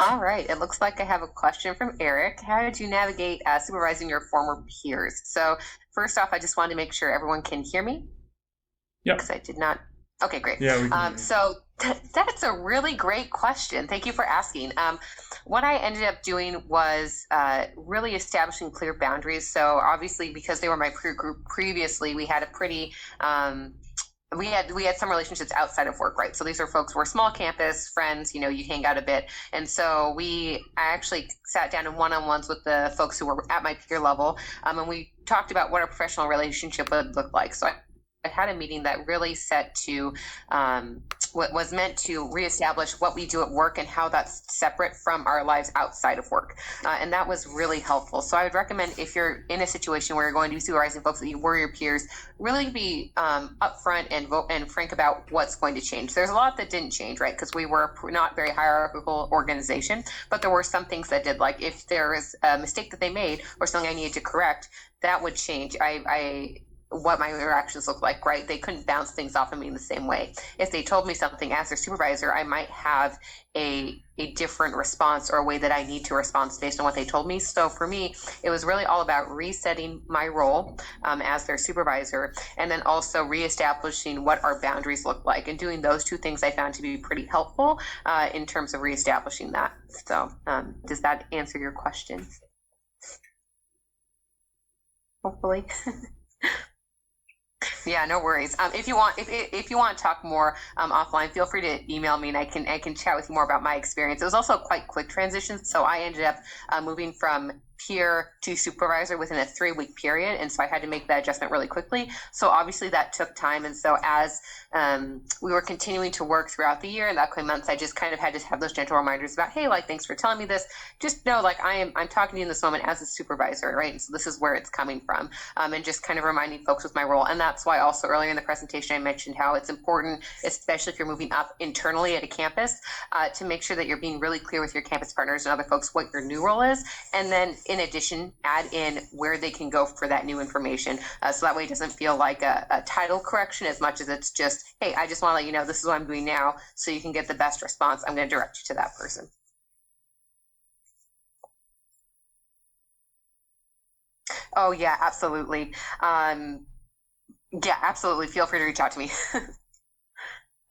All right, it looks like I have a question from Eric. How did you navigate supervising your former peers? So first off, I just wanted to make sure everyone can hear me. Yep. Because I did not. Okay, great. Yeah, we can. So that's a really great question. Thank you for asking. What I ended up doing was really establishing clear boundaries. So obviously, because they were my peer group previously, we had a pretty we had some relationships outside of work, right? So these are folks who were small campus friends, you hang out a bit. And so I actually sat down in one-on-ones with the folks who were at my peer level. And we talked about what a professional relationship would look like. So I had a meeting that really set to what was meant to reestablish what we do at work and how that's separate from our lives outside of work. And that was really helpful. So I would recommend, if you're in a situation where you're going to be supervising folks that were your peers, really be upfront and frank about what's going to change. There's a lot that didn't change, right? Because we were not very hierarchical organization, but there were some things that did. Like if there is a mistake that they made or something I needed to correct, that would change. What my interactions look like, right? They couldn't bounce things off of me in the same way. If they told me something as their supervisor, I might have a different response or a way that I need to respond based on what they told me. So for me, it was really all about resetting my role as their supervisor, and then also reestablishing what our boundaries look like. And doing those two things I found to be pretty helpful in terms of reestablishing that. So does that answer your question? Hopefully. Yeah, no worries. If you want to talk more offline, feel free to email me, and I can chat with you more about my experience. It was also quite quick transition, so I ended up moving from peer to supervisor within a 3-week period, and so I had to make that adjustment really quickly. So obviously that took time, and so as we were continuing to work throughout the year and the upcoming months, I just kind of had to have those gentle reminders about, hey, like, thanks for telling me this. Just know, like, I'm talking to you in this moment as a supervisor, right? And so this is where it's coming from, and just kind of reminding folks with my role. And that's why also earlier in the presentation I mentioned how it's important, especially if you're moving up internally at a campus, to make sure that you're being really clear with your campus partners and other folks what your new role is, and then in addition, add in where they can go for that new information. So that way it doesn't feel like a title correction as much as it's just, hey, I just want to let you know this is what I'm doing now so you can get the best response. I'm going to direct you to that person. Oh, yeah, absolutely. Yeah, absolutely. Feel free to reach out to me.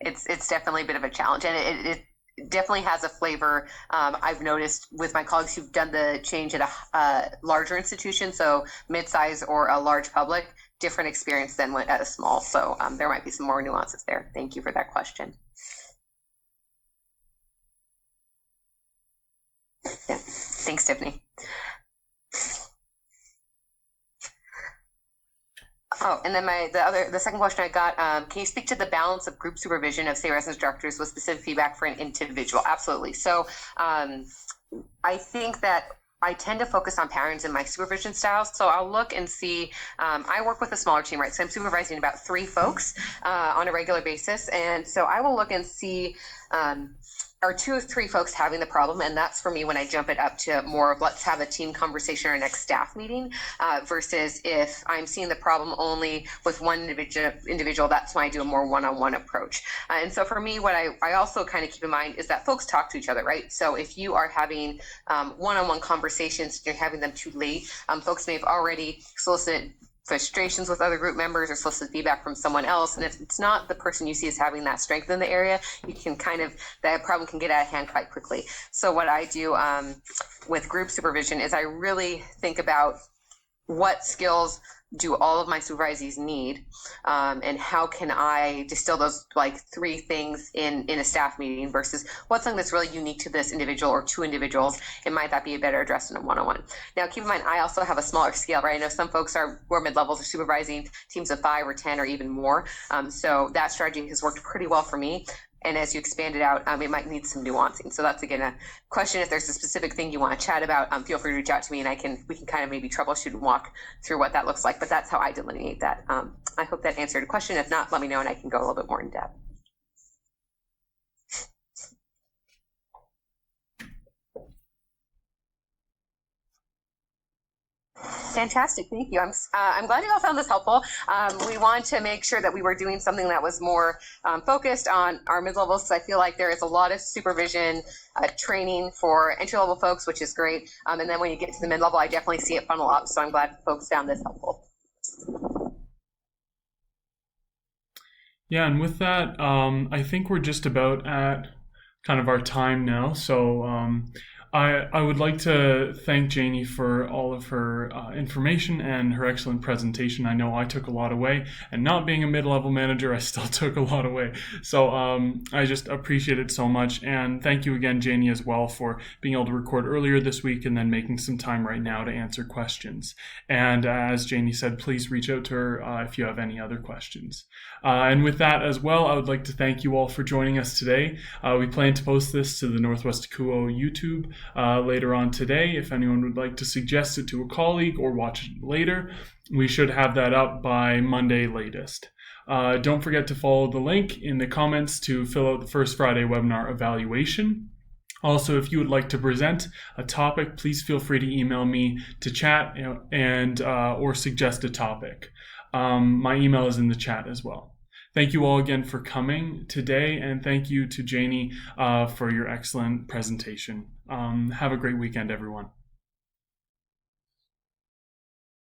It's definitely a bit of a challenge, and it definitely has a flavor. I've noticed with my colleagues who've done the change at a larger institution, so mid-size or a large public, different experience than at a small. So there might be some more nuances there. Thank you for that question. Yeah. Thanks, Tiffany. Oh, and then the second question I got, can you speak to the balance of group supervision of, say, residence directors with specific feedback for an individual? Absolutely. So I think that I tend to focus on patterns in my supervision styles. So I'll look and see, I work with a smaller team, right? So I'm supervising about 3 folks on a regular basis. And so I will look and see are 2 or 3 folks having the problem, and that's for me when I jump it up to more of let's have a team conversation or next staff meeting, versus if I'm seeing the problem only with one individual, that's when I do a more one-on-one approach. And so for me, what I also kind of keep in mind is that folks talk to each other, right? So if you are having one-on-one conversations and you're having them too late, folks may have already solicited frustrations with other group members or solicit feedback from someone else. And if it's not the person you see as having that strength in the area, you can that problem can get out of hand quite quickly. So what I do with group supervision is I really think about what skills do all of my supervisees need, and how can I distill those 3 things in a staff meeting versus what's something that's really unique to this individual or 2 individuals, and might that be better addressed in a one-on-one. Now keep in mind, I also have a smaller scale, right? I know some folks who are mid-levels are supervising teams of 5 or 10 or even more, so that strategy has worked pretty well for me. And as you expand it out, it might need some nuancing. So that's, again, a question. If there's a specific thing you want to chat about, feel free to reach out to me, and we can kind of maybe troubleshoot and walk through what that looks like. But that's how I delineate that. I hope that answered a question. If not, let me know and I can go a little bit more in depth. Fantastic, thank you. I'm glad you all found this helpful. We want to make sure that we were doing something that was more focused on our mid-levels, because I feel like there is a lot of supervision training for entry-level folks, which is great. And then when you get to the mid-level, I definitely see it funnel up. So I'm glad folks found this helpful. Yeah, and with that, I think we're just about at kind of our time now. So I would like to thank Janie for all of her information and her excellent presentation. I know I took a lot away, and not being a mid-level manager, I still took a lot away. So I just appreciate it so much. And thank you again, Janie, as well, for being able to record earlier this week and then making some time right now to answer questions. And as Janie said, please reach out to her if you have any other questions. And with that as well, I would like to thank you all for joining us today. We plan to post this to the NWACUHO YouTube later on today. If anyone would like to suggest it to a colleague or watch it later, we should have that up by Monday latest. Don't forget to follow the link in the comments to fill out the First Friday webinar evaluation. Also, if you would like to present a topic, please feel free to email me to chat and or suggest a topic. My email is in the chat as well. Thank you all again for coming today, and thank you to Janie for your excellent presentation. Have a great weekend, everyone.